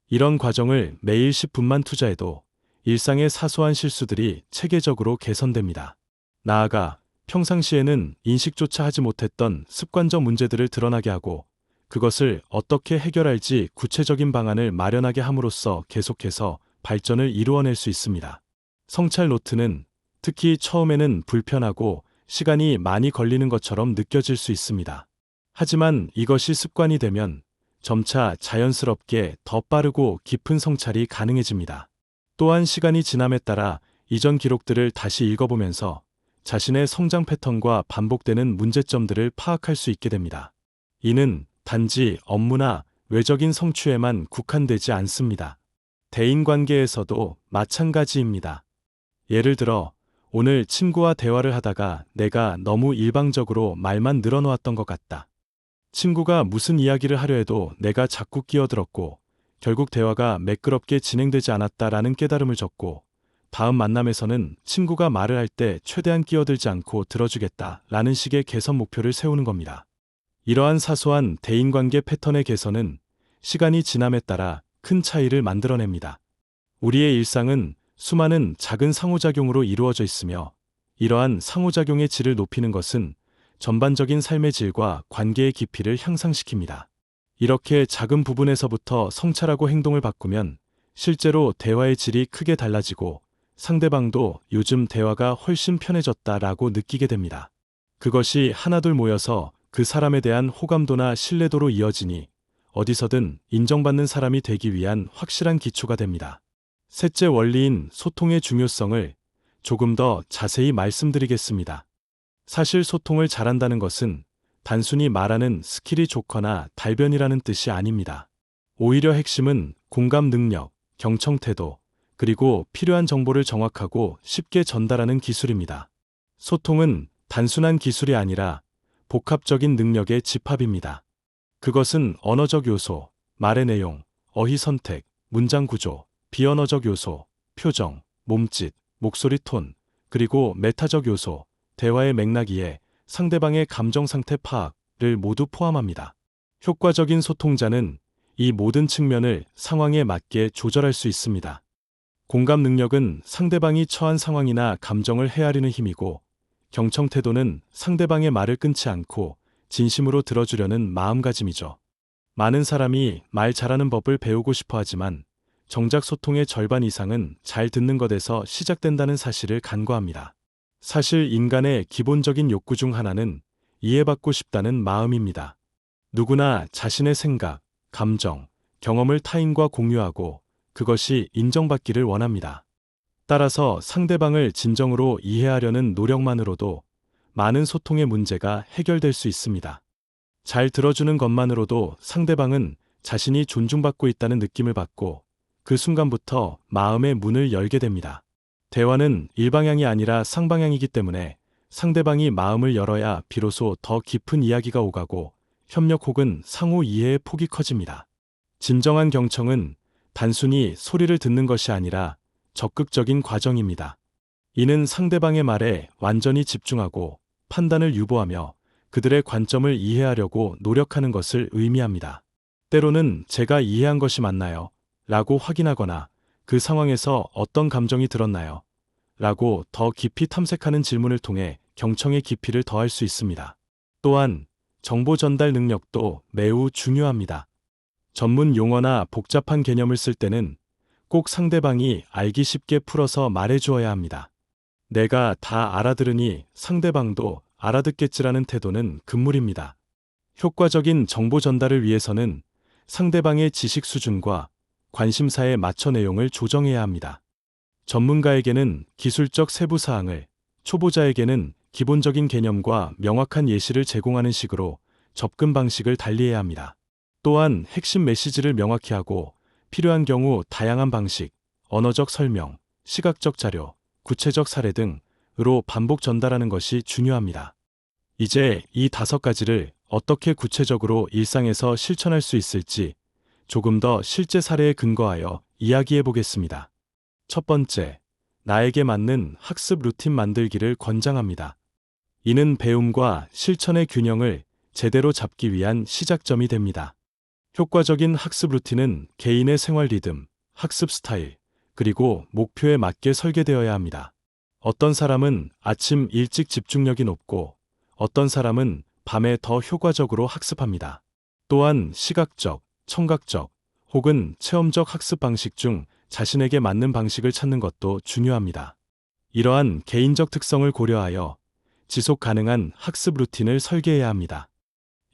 Speaker 1: 이런 과정을 매일 10분만 투자해도 일상의 사소한 실수들이 체계적으로 개선됩니다. 나아가 평상시에는 인식조차 하지 못했던 습관적 문제들을 드러나게 하고 그것을 어떻게 해결할지 구체적인 방안을 마련하게 함으로써 계속해서 발전을 이루어낼 수 있습니다. 성찰 노트는 특히 처음에는 불편하고 시간이 많이 걸리는 것처럼 느껴질 수 있습니다. 하지만 이것이 습관이 되면 점차 자연스럽게 더 빠르고 깊은 성찰이 가능해집니다. 또한 시간이 지남에 따라 이전 기록들을 다시 읽어보면서 자신의 성장 패턴과 반복되는 문제점들을 파악할 수 있게 됩니다. 이는 단지 업무나 외적인 성취에만 국한되지 않습니다. 대인관계에서도 마찬가지입니다. 예를 들어, 오늘 친구와 대화를 하다가 내가 너무 일방적으로 말만 늘어놓았던 것 같다. 친구가 무슨 이야기를 하려 해도 내가 자꾸 끼어들었고, 결국 대화가 매끄럽게 진행되지 않았다라는 깨달음을 적고, 다음 만남에서는 친구가 말을 할 때 최대한 끼어들지 않고 들어주겠다라는 식의 개선 목표를 세우는 겁니다. 이러한 사소한 대인관계 패턴의 개선은 시간이 지남에 따라 큰 차이를 만들어냅니다. 우리의 일상은 수많은 작은 상호작용으로 이루어져 있으며 이러한 상호작용의 질을 높이는 것은 전반적인 삶의 질과 관계의 깊이를 향상시킵니다. 이렇게 작은 부분에서부터 성찰하고 행동을 바꾸면 실제로 대화의 질이 크게 달라지고 상대방도 요즘 대화가 훨씬 편해졌다라고 느끼게 됩니다. 그것이 하나둘 모여서 그 사람에 대한 호감도나 신뢰도로 이어지니 어디서든 인정받는 사람이 되기 위한 확실한 기초가 됩니다. 셋째 원리인 소통의 중요성을 조금 더 자세히 말씀드리겠습니다. 사실 소통을 잘한다는 것은 단순히 말하는 스킬이 좋거나 달변이라는 뜻이 아닙니다. 오히려 핵심은 공감 능력, 경청 태도, 그리고 필요한 정보를 정확하고 쉽게 전달하는 기술입니다. 소통은 단순한 기술이 아니라 복합적인 능력의 집합입니다. 그것은 언어적 요소, 말의 내용, 어휘 선택, 문장 구조, 비언어적 요소, 표정, 몸짓, 목소리 톤, 그리고 메타적 요소, 대화의 맥락이에 상대방의 감정 상태 파악을 모두 포함합니다. 효과적인 소통자는 이 모든 측면을 상황에 맞게 조절할 수 있습니다. 공감 능력은 상대방이 처한 상황이나 감정을 헤아리는 힘이고, 경청 태도는 상대방의 말을 끊지 않고 진심으로 들어주려는 마음가짐이죠. 많은 사람이 말 잘하는 법을 배우고 싶어 하지만 정작 소통의 절반 이상은 잘 듣는 것에서 시작된다는 사실을 간과합니다. 사실 인간의 기본적인 욕구 중 하나는 이해받고 싶다는 마음입니다. 누구나 자신의 생각, 감정, 경험을 타인과 공유하고 그것이 인정받기를 원합니다. 따라서 상대방을 진정으로 이해하려는 노력만으로도 많은 소통의 문제가 해결될 수 있습니다. 잘 들어주는 것만으로도 상대방은 자신이 존중받고 있다는 느낌을 받고 그 순간부터 마음의 문을 열게 됩니다. 대화는 일방향이 아니라 쌍방향이기 때문에 상대방이 마음을 열어야 비로소 더 깊은 이야기가 오가고 협력 혹은 상호 이해의 폭이 커집니다. 진정한 경청은 단순히 소리를 듣는 것이 아니라 적극적인 과정입니다. 이는 상대방의 말에 완전히 집중하고 판단을 유보하며 그들의 관점을 이해하려고 노력하는 것을 의미합니다. 때로는 제가 이해한 것이 맞나요? 라고 확인하거나 그 상황에서 어떤 감정이 들었나요? 라고 더 깊이 탐색하는 질문을 통해 경청의 깊이를 더할 수 있습니다. 또한 정보 전달 능력도 매우 중요합니다. 전문 용어나 복잡한 개념을 쓸 때는 꼭 상대방이 알기 쉽게 풀어서 말해주어야 합니다. 내가 다 알아들으니 상대방도 알아듣겠지라는 태도는 금물입니다. 효과적인 정보 전달을 위해서는 상대방의 지식 수준과 관심사에 맞춰 내용을 조정해야 합니다. 전문가에게는 기술적 세부 사항을, 초보자에게는 기본적인 개념과 명확한 예시를 제공하는 식으로 접근 방식을 달리해야 합니다. 또한 핵심 메시지를 명확히 하고 필요한 경우 다양한 방식, 언어적 설명, 시각적 자료, 구체적 사례 등으로 반복 전달하는 것이 중요합니다. 이제 이 5가지를 어떻게 구체적으로 일상에서 실천할 수 있을지 조금 더 실제 사례에 근거하여 이야기해 보겠습니다. 첫 번째, 나에게 맞는 학습 루틴 만들기를 권장합니다. 이는 배움과 실천의 균형을 제대로 잡기 위한 시작점이 됩니다. 효과적인 학습 루틴은 개인의 생활 리듬, 학습 스타일, 그리고 목표에 맞게 설계되어야 합니다. 어떤 사람은 아침 일찍 집중력이 높고 어떤 사람은 밤에 더 효과적으로 학습합니다. 또한 시각적, 청각적 혹은 체험적 학습 방식 중 자신에게 맞는 방식을 찾는 것도 중요합니다. 이러한 개인적 특성을 고려하여 지속 가능한 학습 루틴을 설계해야 합니다.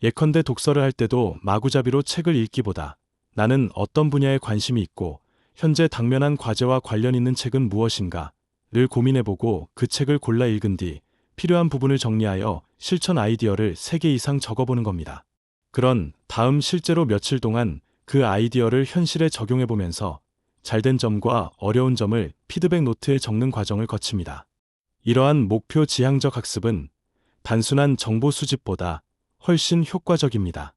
Speaker 1: 예컨대 독서를 할 때도 마구잡이로 책을 읽기보다 나는 어떤 분야에 관심이 있고 현재 당면한 과제와 관련 있는 책은 무엇인가를 고민해보고 그 책을 골라 읽은 뒤 필요한 부분을 정리하여 실천 아이디어를 3개 이상 적어보는 겁니다. 그런 다음 실제로 며칠 동안 그 아이디어를 현실에 적용해보면서 잘된 점과 어려운 점을 피드백 노트에 적는 과정을 거칩니다. 이러한 목표 지향적 학습은 단순한 정보 수집보다 훨씬 효과적입니다.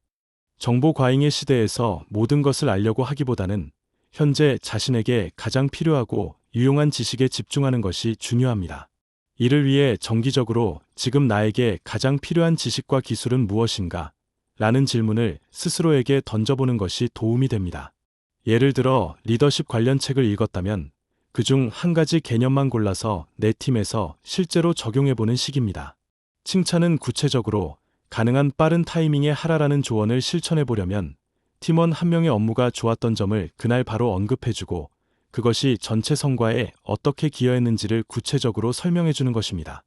Speaker 1: 정보 과잉의 시대에서 모든 것을 알려고 하기보다는 현재 자신에게 가장 필요하고 유용한 지식에 집중하는 것이 중요합니다. 이를 위해 정기적으로 지금 나에게 가장 필요한 지식과 기술은 무엇인가? 라는 질문을 스스로에게 던져보는 것이 도움이 됩니다. 예를 들어 리더십 관련 책을 읽었다면 그중 한 가지 개념만 골라서 내 팀에서 실제로 적용해보는 식입니다. 칭찬은 구체적으로 가능한 빠른 타이밍에 하라라는 조언을 실천해보려면 팀원 한 명의 업무가 좋았던 점을 그날 바로 언급해주고 그것이 전체 성과에 어떻게 기여했는지를 구체적으로 설명해주는 것입니다.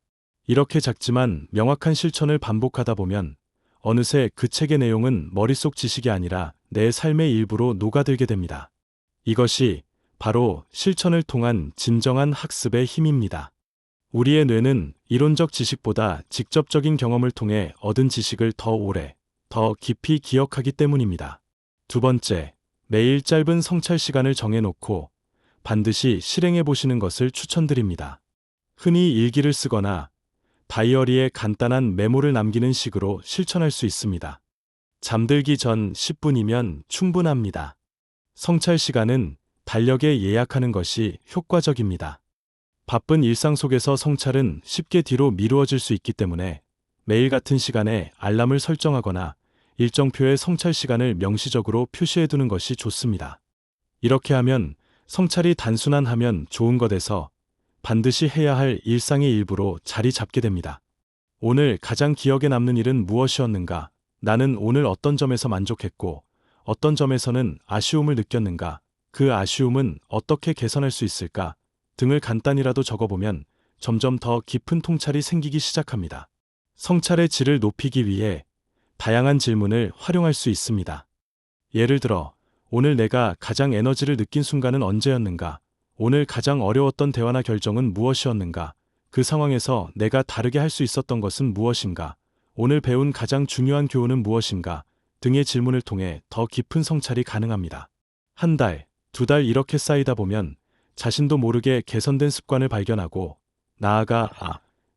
Speaker 1: 이렇게 작지만 명확한 실천을 반복하다 보면 어느새 그 책의 내용은 머릿속 지식이 아니라 내 삶의 일부로 녹아들게 됩니다. 이것이 바로 실천을 통한 진정한 학습의 힘입니다. 우리의 뇌는 이론적 지식보다 직접적인 경험을 통해 얻은 지식을 더 오래, 더 깊이 기억하기 때문입니다. 두 번째, 매일 짧은 성찰 시간을 정해놓고 반드시 실행해 보시는 것을 추천드립니다. 흔히 일기를 쓰거나 다이어리에 간단한 메모를 남기는 식으로 실천할 수 있습니다. 잠들기 전 10분이면 충분합니다. 성찰 시간은 달력에 예약하는 것이 효과적입니다. 바쁜 일상 속에서 성찰은 쉽게 뒤로 미루어질 수 있기 때문에 매일 같은 시간에 알람을 설정하거나 일정표에 성찰 시간을 명시적으로 표시해두는 것이 좋습니다. 이렇게 하면 성찰이 단순한 하면 좋은 것에서 반드시 해야 할 일상의 일부로 자리 잡게 됩니다. 오늘 가장 기억에 남는 일은 무엇이었는가? 나는 오늘 어떤 점에서 만족했고 어떤 점에서는 아쉬움을 느꼈는가? 그 아쉬움은 어떻게 개선할 수 있을까? 등을 간단히라도 적어보면 점점 더 깊은 통찰이 생기기 시작합니다. 성찰의 질을 높이기 위해 다양한 질문을 활용할 수 있습니다. 예를 들어, 오늘 내가 가장 에너지를 느낀 순간은 언제였는가? 오늘 가장 어려웠던 대화나 결정은 무엇이었는가? 그 상황에서 내가 다르게 할 수 있었던 것은 무엇인가? 오늘 배운 가장 중요한 교훈은 무엇인가? 등의 질문을 통해 더 깊은 성찰이 가능합니다. 한 달, 두 달 이렇게 쌓이다 보면 자신도 모르게 개선된 습관을 발견하고 나아가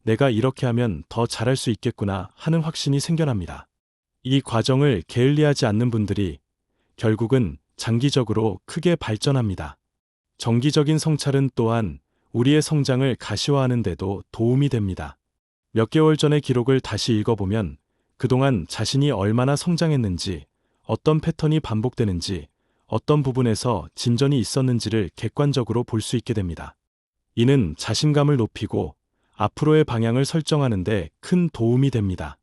Speaker 1: 내가 이렇게 하면 더 잘할 수 있겠구나 하는 확신이 생겨납니다. 이 과정을 게을리하지 않는 분들이 결국은 장기적으로 크게 발전합니다. 정기적인 성찰은 또한 우리의 성장을 가시화하는 데도 도움이 됩니다. 몇 개월 전의 기록을 다시 읽어보면 그동안 자신이 얼마나 성장했는지, 어떤 패턴이 반복되는지, 어떤 부분에서 진전이 있었는지를 객관적으로 볼 수 있게 됩니다. 이는 자신감을 높이고 앞으로의 방향을 설정하는 데 큰 도움이 됩니다.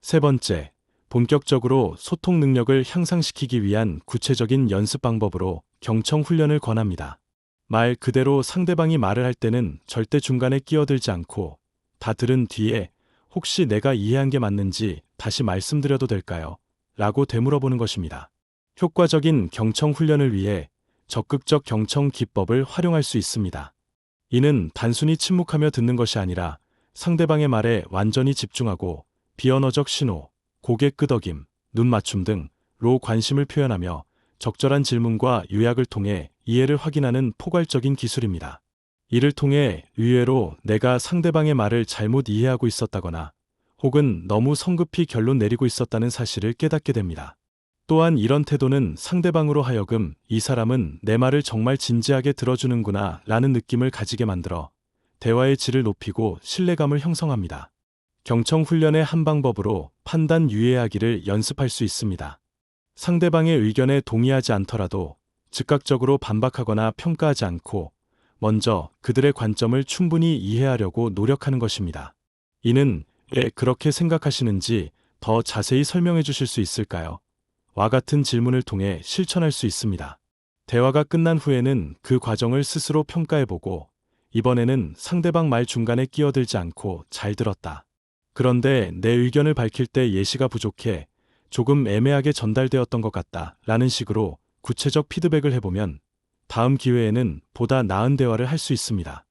Speaker 1: 세 번째, 본격적으로 소통 능력을 향상시키기 위한 구체적인 연습 방법으로 경청 훈련을 권합니다. 말 그대로 상대방이 말을 할 때는 절대 중간에 끼어들지 않고 다 들은 뒤에 혹시 내가 이해한 게 맞는지 다시 말씀드려도 될까요? 라고 되물어보는 것입니다. 효과적인 경청 훈련을 위해 적극적 경청 기법을 활용할 수 있습니다. 이는 단순히 침묵하며 듣는 것이 아니라 상대방의 말에 완전히 집중하고 비언어적 신호, 고개 끄덕임, 눈 맞춤 등로 관심을 표현하며 적절한 질문과 요약을 통해 이해를 확인하는 포괄적인 기술입니다. 이를 통해 의외로 내가 상대방의 말을 잘못 이해하고 있었다거나 혹은 너무 성급히 결론 내리고 있었다는 사실을 깨닫게 됩니다. 또한 이런 태도는 상대방으로 하여금 이 사람은 내 말을 정말 진지하게 들어주는구나 라는 느낌을 가지게 만들어 대화의 질을 높이고 신뢰감을 형성합니다. 경청 훈련의 한 방법으로 판단 유예하기를 연습할 수 있습니다. 상대방의 의견에 동의하지 않더라도 즉각적으로 반박하거나 평가하지 않고 먼저 그들의 관점을 충분히 이해하려고 노력하는 것입니다. 이는 왜 그렇게 생각하시는지 더 자세히 설명해 주실 수 있을까요? 와 같은 질문을 통해 실천할 수 있습니다. 대화가 끝난 후에는 그 과정을 스스로 평가해보고 이번에는 상대방 말 중간에 끼어들지 않고 잘 들었다. 그런데 내 의견을 밝힐 때 예시가 부족해 조금 애매하게 전달되었던 것 같다 라는 식으로 구체적 피드백을 해보면 다음 기회에는 보다 나은 대화를 할 수 있습니다.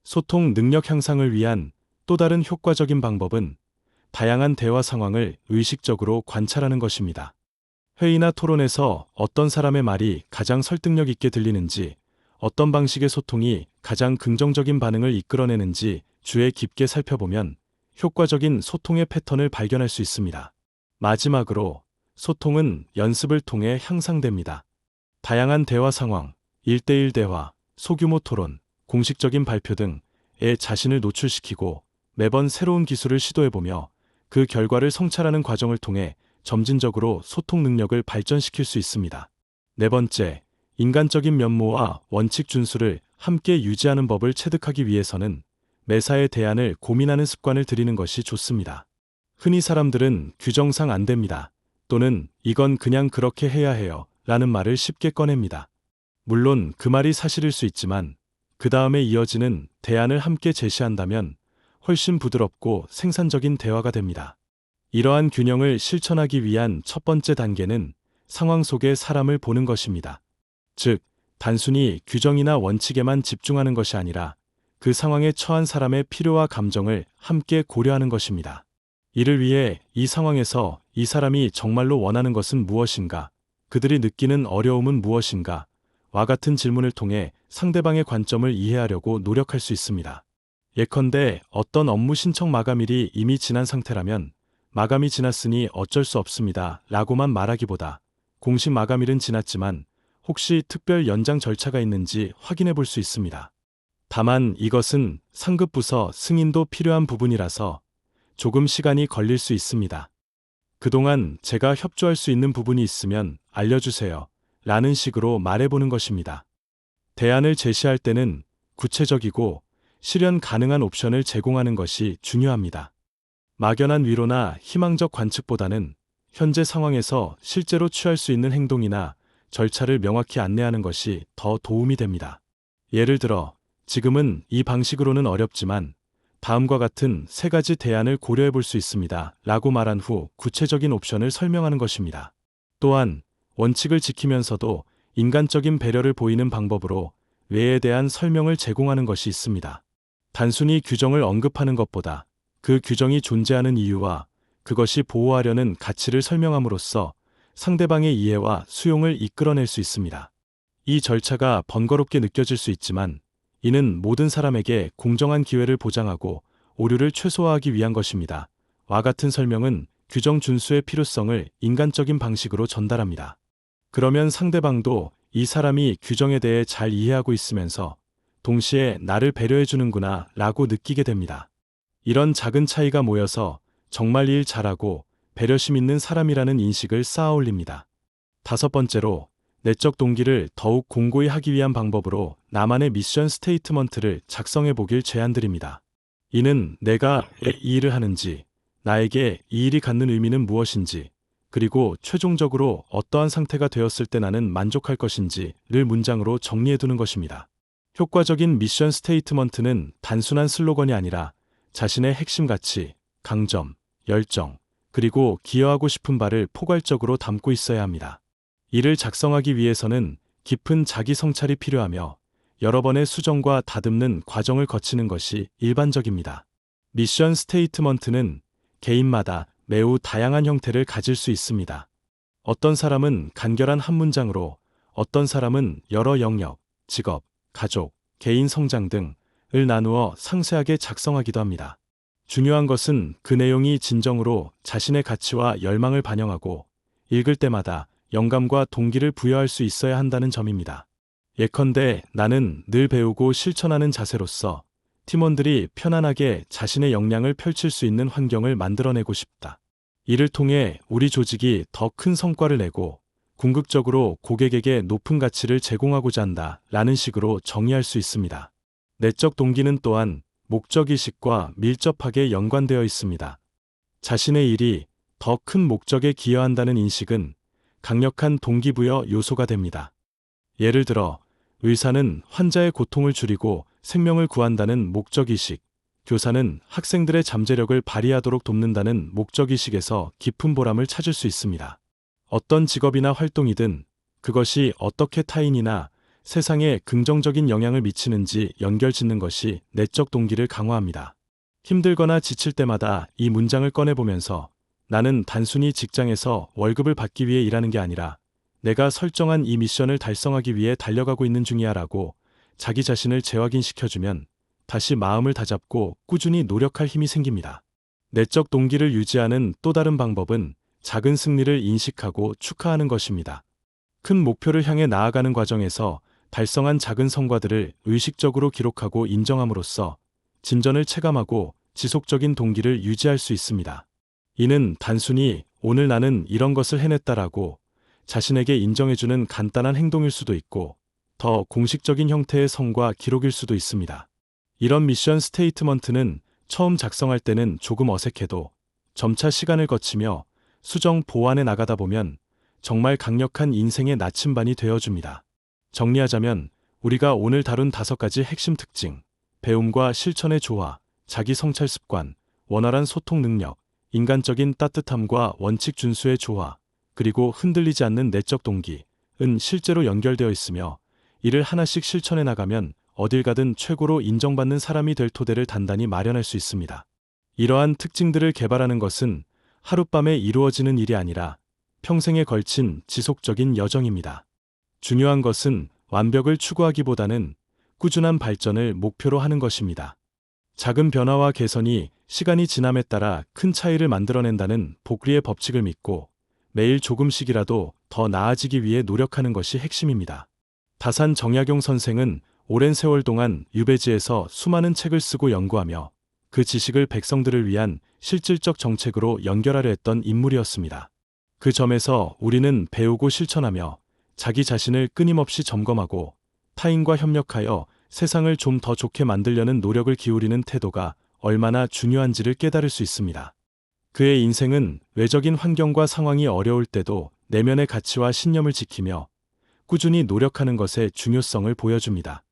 Speaker 1: 소통 능력 향상을 위한 또 다른 효과적인 방법은 다양한 대화 상황을 의식적으로 관찰하는 것입니다. 회의나 토론에서 어떤 사람의 말이 가장 설득력 있게 들리는지, 어떤 방식의 소통이 가장 긍정적인 반응을 이끌어내는지 주의 깊게 살펴보면 효과적인 소통의 패턴을 발견할 수 있습니다. 마지막으로 소통은 연습을 통해 향상됩니다. 다양한 대화 상황, 1대1 대화, 소규모 토론, 공식적인 발표 등에 자신을 노출시키고 매번 새로운 기술을 시도해보며 그 결과를 성찰하는 과정을 통해 점진적으로 소통 능력을 발전시킬 수 있습니다. 네 번째, 인간적인 면모와 원칙 준수를 함께 유지하는 법을 체득하기 위해서는 매사에 대안을 고민하는 습관을 들이는 것이 좋습니다. 흔히 사람들은 규정상 안 됩니다. 또는 이건 그냥 그렇게 해야 해요. 라는 말을 쉽게 꺼냅니다. 물론 그 말이 사실일 수 있지만 그 다음에 이어지는 대안을 함께 제시한다면 훨씬 부드럽고 생산적인 대화가 됩니다. 이러한 균형을 실천하기 위한 첫 번째 단계는 상황 속의 사람을 보는 것입니다. 즉, 단순히 규정이나 원칙에만 집중하는 것이 아니라 그 상황에 처한 사람의 필요와 감정을 함께 고려하는 것입니다. 이를 위해 이 상황에서 이 사람이 정말로 원하는 것은 무엇인가, 그들이 느끼는 어려움은 무엇인가, 와 같은 질문을 통해 상대방의 관점을 이해하려고 노력할 수 있습니다. 예컨대 어떤 업무 신청 마감일이 이미 지난 상태라면 마감이 지났으니 어쩔 수 없습니다 라고만 말하기보다 공식 마감일은 지났지만 혹시 특별 연장 절차가 있는지 확인해 볼 수 있습니다. 다만 이것은 상급 부서 승인도 필요한 부분이라서 조금 시간이 걸릴 수 있습니다. 그동안 제가 협조할 수 있는 부분이 있으면 알려주세요 라는 식으로 말해보는 것입니다. 대안을 제시할 때는 구체적이고 실현 가능한 옵션을 제공하는 것이 중요합니다. 막연한 위로나 희망적 관측보다는 현재 상황에서 실제로 취할 수 있는 행동이나 절차를 명확히 안내하는 것이 더 도움이 됩니다. 예를 들어, 지금은 이 방식으로는 어렵지만 다음과 같은 세 가지 대안을 고려해 볼 수 있습니다 라고 말한 후 구체적인 옵션을 설명하는 것입니다. 또한 원칙을 지키면서도 인간적인 배려를 보이는 방법으로 외에 대한 설명을 제공하는 것이 있습니다. 단순히 규정을 언급하는 것보다 그 규정이 존재하는 이유와 그것이 보호하려는 가치를 설명함으로써 상대방의 이해와 수용을 이끌어낼 수 있습니다. 이 절차가 번거롭게 느껴질 수 있지만 이는 모든 사람에게 공정한 기회를 보장하고 오류를 최소화하기 위한 것입니다. 와 같은 설명은 규정 준수의 필요성을 인간적인 방식으로 전달합니다. 그러면 상대방도 이 사람이 규정에 대해 잘 이해하고 있으면서 동시에 나를 배려해주는구나 라고 느끼게 됩니다. 이런 작은 차이가 모여서 정말 일 잘하고 배려심 있는 사람이라는 인식을 쌓아 올립니다. 다섯 번째로, 내적 동기를 더욱 공고히 하기 위한 방법으로 나만의 미션 스테이트먼트를 작성해 보길 제안드립니다. 이는 내가 왜 이 일을 하는지, 나에게 이 일이 갖는 의미는 무엇인지, 그리고 최종적으로 어떠한 상태가 되었을 때 나는 만족할 것인지를 문장으로 정리해 두는 것입니다. 효과적인 미션 스테이트먼트는 단순한 슬로건이 아니라 자신의 핵심 가치, 강점, 열정, 그리고 기여하고 싶은 바를 포괄적으로 담고 있어야 합니다. 이를 작성하기 위해서는 깊은 자기 성찰이 필요하며 여러 번의 수정과 다듬는 과정을 거치는 것이 일반적입니다. 미션 스테이트먼트는 개인마다 매우 다양한 형태를 가질 수 있습니다. 어떤 사람은 간결한 한 문장으로, 어떤 사람은 여러 영역, 직업, 가족, 개인 성장 등을 나누어 상세하게 작성하기도 합니다. 중요한 것은 그 내용이 진정으로 자신의 가치와 열망을 반영하고 읽을 때마다 영감과 동기를 부여할 수 있어야 한다는 점입니다. 예컨대 나는 늘 배우고 실천하는 자세로서 팀원들이 편안하게 자신의 역량을 펼칠 수 있는 환경을 만들어내고 싶다. 이를 통해 우리 조직이 더 큰 성과를 내고 궁극적으로 고객에게 높은 가치를 제공하고자 한다 라는 식으로 정의할 수 있습니다. 내적 동기는 또한 목적의식과 밀접하게 연관되어 있습니다. 자신의 일이 더 큰 목적에 기여한다는 인식은 강력한 동기부여 요소가 됩니다. 예를 들어 의사는 환자의 고통을 줄이고 생명을 구한다는 목적의식, 교사는 학생들의 잠재력을 발휘하도록 돕는다는 목적의식에서 깊은 보람을 찾을 수 있습니다. 어떤 직업이나 활동이든 그것이 어떻게 타인이나 세상에 긍정적인 영향을 미치는지 연결짓는 것이 내적 동기를 강화합니다. 힘들거나 지칠 때마다 이 문장을 꺼내보면서 나는 단순히 직장에서 월급을 받기 위해 일하는 게 아니라 내가 설정한 이 미션을 달성하기 위해 달려가고 있는 중이야 라고 자기 자신을 재확인시켜주면 다시 마음을 다잡고 꾸준히 노력할 힘이 생깁니다. 내적 동기를 유지하는 또 다른 방법은 작은 승리를 인식하고 축하하는 것입니다. 큰 목표를 향해 나아가는 과정에서 달성한 작은 성과들을 의식적으로 기록하고 인정함으로써 진전을 체감하고 지속적인 동기를 유지할 수 있습니다. 이는 단순히 오늘 나는 이런 것을 해냈다라고 자신에게 인정해주는 간단한 행동일 수도 있고 더 공식적인 형태의 성과 기록일 수도 있습니다. 이런 미션 스테이트먼트는 처음 작성할 때는 조금 어색해도 점차 시간을 거치며 수정 보완해 나가다 보면 정말 강력한 인생의 나침반이 되어줍니다. 정리하자면 우리가 오늘 다룬 5가지 핵심 특징, 배움과 실천의 조화, 자기 성찰 습관, 원활한 소통 능력, 인간적인 따뜻함과 원칙 준수의 조화, 그리고 흔들리지 않는 내적 동기은 실제로 연결되어 있으며 이를 하나씩 실천해 나가면 어딜 가든 최고로 인정받는 사람이 될 토대를 단단히 마련할 수 있습니다. 이러한 특징들을 개발하는 것은 하룻밤에 이루어지는 일이 아니라 평생에 걸친 지속적인 여정입니다. 중요한 것은 완벽을 추구하기보다는 꾸준한 발전을 목표로 하는 것입니다. 작은 변화와 개선이 시간이 지남에 따라 큰 차이를 만들어낸다는 복리의 법칙을 믿고 매일 조금씩이라도 더 나아지기 위해 노력하는 것이 핵심입니다. 다산 정약용 선생은 오랜 세월 동안 유배지에서 수많은 책을 쓰고 연구하며 그 지식을 백성들을 위한 실질적 정책으로 연결하려 했던 인물이었습니다. 그 점에서 우리는 배우고 실천하며 자기 자신을 끊임없이 점검하고 타인과 협력하여 세상을 좀 더 좋게 만들려는 노력을 기울이는 태도가 얼마나 중요한지를 깨달을 수 있습니다. 그의 인생은 외적인 환경과 상황이 어려울 때도 내면의 가치와 신념을 지키며 꾸준히 노력하는 것의 중요성을 보여줍니다.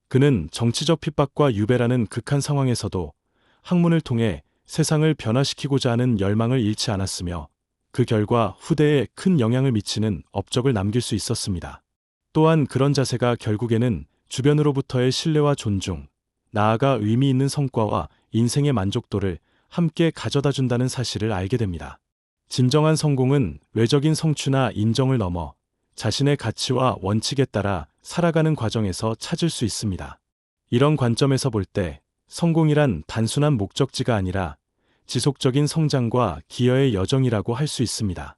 Speaker 1: 그는 정치적 핍박과 유배라는 극한 상황에서도 학문을 통해 세상을 변화시키고자 하는 열망을 잃지 않았으며 그 결과 후대에 큰 영향을 미치는 업적을 남길 수 있었습니다. 또한 그런 자세가 결국에는 주변으로부터의 신뢰와 존중, 나아가 의미 있는 성과와 인생의 만족도를 함께 가져다 준다는 사실을 알게 됩니다. 진정한 성공은 외적인 성취나 인정을 넘어 자신의 가치와 원칙에 따라 살아가는 과정에서 찾을 수 있습니다. 이런 관점에서 볼 때 성공이란 단순한 목적지가 아니라 지속적인 성장과 기여의 여정이라고 할 수 있습니다.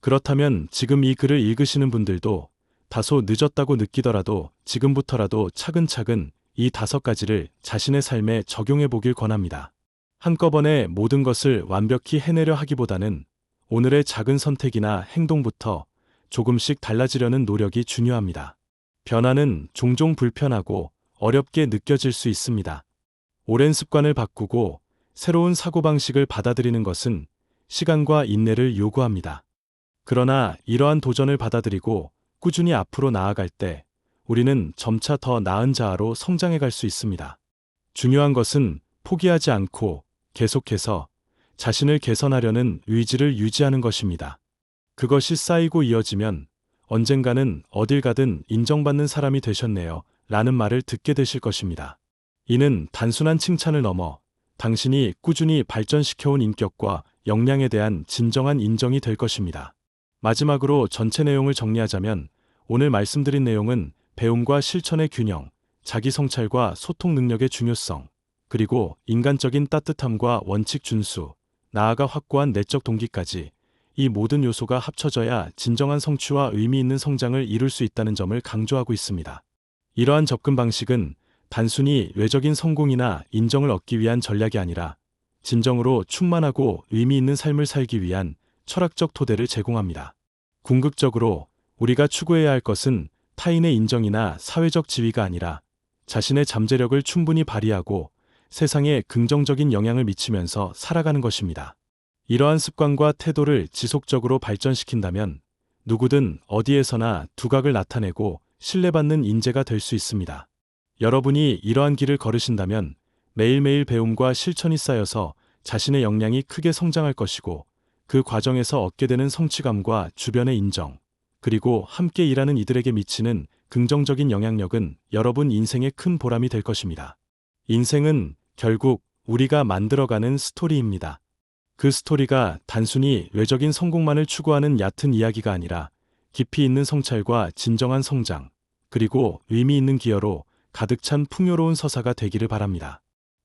Speaker 1: 그렇다면 지금 이 글을 읽으시는 분들도 다소 늦었다고 느끼더라도 지금부터라도 차근차근 이 5가지를 자신의 삶에 적용해 보길 권합니다. 한꺼번에 모든 것을 완벽히 해내려 하기보다는 오늘의 작은 선택이나 행동부터 조금씩 달라지려는 노력이 중요합니다. 변화는 종종 불편하고 어렵게 느껴질 수 있습니다. 오랜 습관을 바꾸고 새로운 사고방식을 받아들이는 것은 시간과 인내를 요구합니다. 그러나 이러한 도전을 받아들이고 꾸준히 앞으로 나아갈 때 우리는 점차 더 나은 자아로 성장해 갈 수 있습니다. 중요한 것은 포기하지 않고 계속해서 자신을 개선하려는 의지를 유지하는 것입니다. 그것이 쌓이고 이어지면 언젠가는 어딜 가든 인정받는 사람이 되셨네요 라는 말을 듣게 되실 것입니다. 이는 단순한 칭찬을 넘어 당신이 꾸준히 발전시켜온 인격과 역량에 대한 진정한 인정이 될 것입니다. 마지막으로 전체 내용을 정리하자면 오늘 말씀드린 내용은 배움과 실천의 균형, 자기 성찰과 소통 능력의 중요성, 그리고 인간적인 따뜻함과 원칙 준수, 나아가 확고한 내적 동기까지 이 모든 요소가 합쳐져야 진정한 성취와 의미 있는 성장을 이룰 수 있다는 점을 강조하고 있습니다. 이러한 접근 방식은 단순히 외적인 성공이나 인정을 얻기 위한 전략이 아니라 진정으로 충만하고 의미 있는 삶을 살기 위한 철학적 토대를 제공합니다. 궁극적으로 우리가 추구해야 할 것은 타인의 인정이나 사회적 지위가 아니라 자신의 잠재력을 충분히 발휘하고 세상에 긍정적인 영향을 미치면서 살아가는 것입니다. 이러한 습관과 태도를 지속적으로 발전시킨다면 누구든 어디에서나 두각을 나타내고 신뢰받는 인재가 될 수 있습니다. 여러분이 이러한 길을 걸으신다면 매일매일 배움과 실천이 쌓여서 자신의 역량이 크게 성장할 것이고 그 과정에서 얻게 되는 성취감과 주변의 인정, 그리고 함께 일하는 이들에게 미치는 긍정적인 영향력은 여러분 인생의 큰 보람이 될 것입니다. 인생은 결국 우리가 만들어가는 스토리입니다. 그 스토리가 단순히 외적인 성공만을 추구하는 얕은 이야기가 아니라 깊이 있는 성찰과 진정한 성장, 그리고 의미 있는 기여로 가득 찬 풍요로운 서사가 되기를 바랍니다.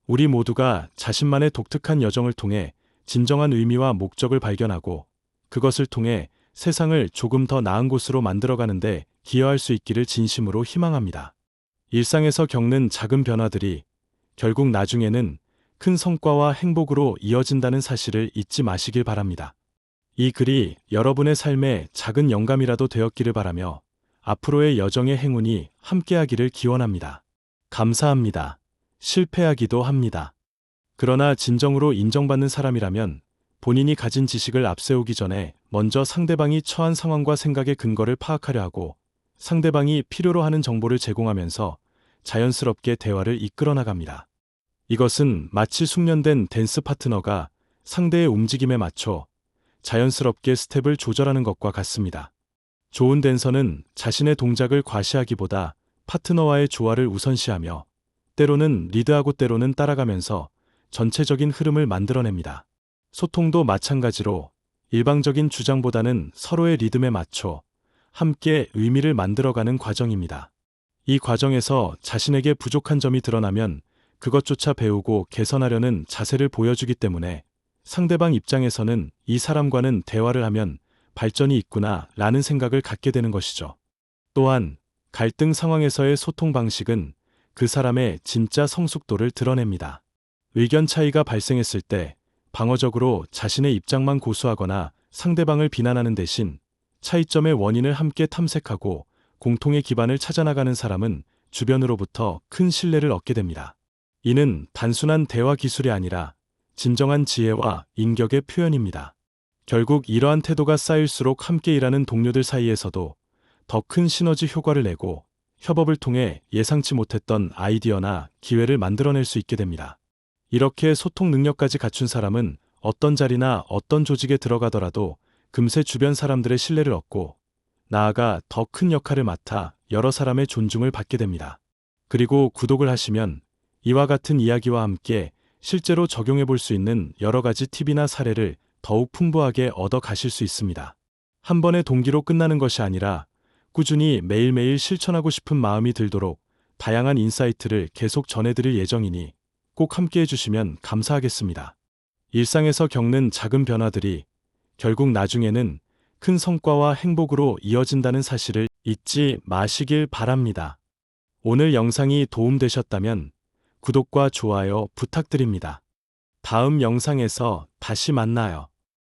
Speaker 1: 우리 모두가 자신만의 독특한 여정을 통해 진정한 의미와 목적을 발견하고 그것을 통해 세상을 조금 더 나은 곳으로 만들어가는데 기여할 수 있기를 진심으로 희망합니다. 일상에서 겪는 작은 변화들이 결국 나중에는 큰 성과와 행복으로 이어진다는 사실을 잊지 마시길 바랍니다. 이 글이 여러분의 삶에 작은 영감이라도 되었기를 바라며 앞으로의 여정의 행운이 함께하기를 기원합니다. 감사합니다. 실패하기도 합니다. 그러나 진정으로 인정받는 사람이라면 본인이 가진 지식을 앞세우기 전에 먼저 상대방이 처한 상황과 생각의 근거를 파악하려 하고 상대방이 필요로 하는 정보를 제공하면서 자연스럽게 대화를 이끌어 나갑니다. 이것은 마치 숙련된 댄스 파트너가 상대의 움직임에 맞춰 자연스럽게 스텝을 조절하는 것과 같습니다. 좋은 댄서는 자신의 동작을 과시하기보다 파트너와의 조화를 우선시하며 때로는 리드하고 때로는 따라가면서 전체적인 흐름을 만들어냅니다. 소통도 마찬가지로 일방적인 주장보다는 서로의 리듬에 맞춰 함께 의미를 만들어가는 과정입니다. 이 과정에서 자신에게 부족한 점이 드러나면 그것조차 배우고 개선하려는 자세를 보여주기 때문에 상대방 입장에서는 이 사람과는 대화를 하면 발전이 있구나 라는 생각을 갖게 되는 것이죠. 또한 갈등 상황에서의 소통 방식은 그 사람의 진짜 성숙도를 드러냅니다. 의견 차이가 발생했을 때 방어적으로 자신의 입장만 고수하거나 상대방을 비난하는 대신 차이점의 원인을 함께 탐색하고 공통의 기반을 찾아나가는 사람은 주변으로부터 큰 신뢰를 얻게 됩니다. 이는 단순한 대화 기술이 아니라 진정한 지혜와 인격의 표현입니다. 결국 이러한 태도가 쌓일수록 함께 일하는 동료들 사이에서도 더 큰 시너지 효과를 내고 협업을 통해 예상치 못했던 아이디어나 기회를 만들어낼 수 있게 됩니다. 이렇게 소통 능력까지 갖춘 사람은 어떤 자리나 어떤 조직에 들어가더라도 금세 주변 사람들의 신뢰를 얻고 나아가 더 큰 역할을 맡아 여러 사람의 존중을 받게 됩니다. 그리고 구독을 하시면 이와 같은 이야기와 함께 실제로 적용해 볼 수 있는 여러 가지 팁이나 사례를 더욱 풍부하게 얻어 가실 수 있습니다. 한 번의 동기로 끝나는 것이 아니라 꾸준히 매일매일 실천하고 싶은 마음이 들도록 다양한 인사이트를 계속 전해드릴 예정이니 꼭 함께 해주시면 감사하겠습니다. 일상에서 겪는 작은 변화들이 결국 나중에는 큰 성과와 행복으로 이어진다는 사실을 잊지 마시길 바랍니다. 오늘 영상이 도움되셨다면 구독과 좋아요 부탁드립니다. 다음 영상에서 다시 만나요.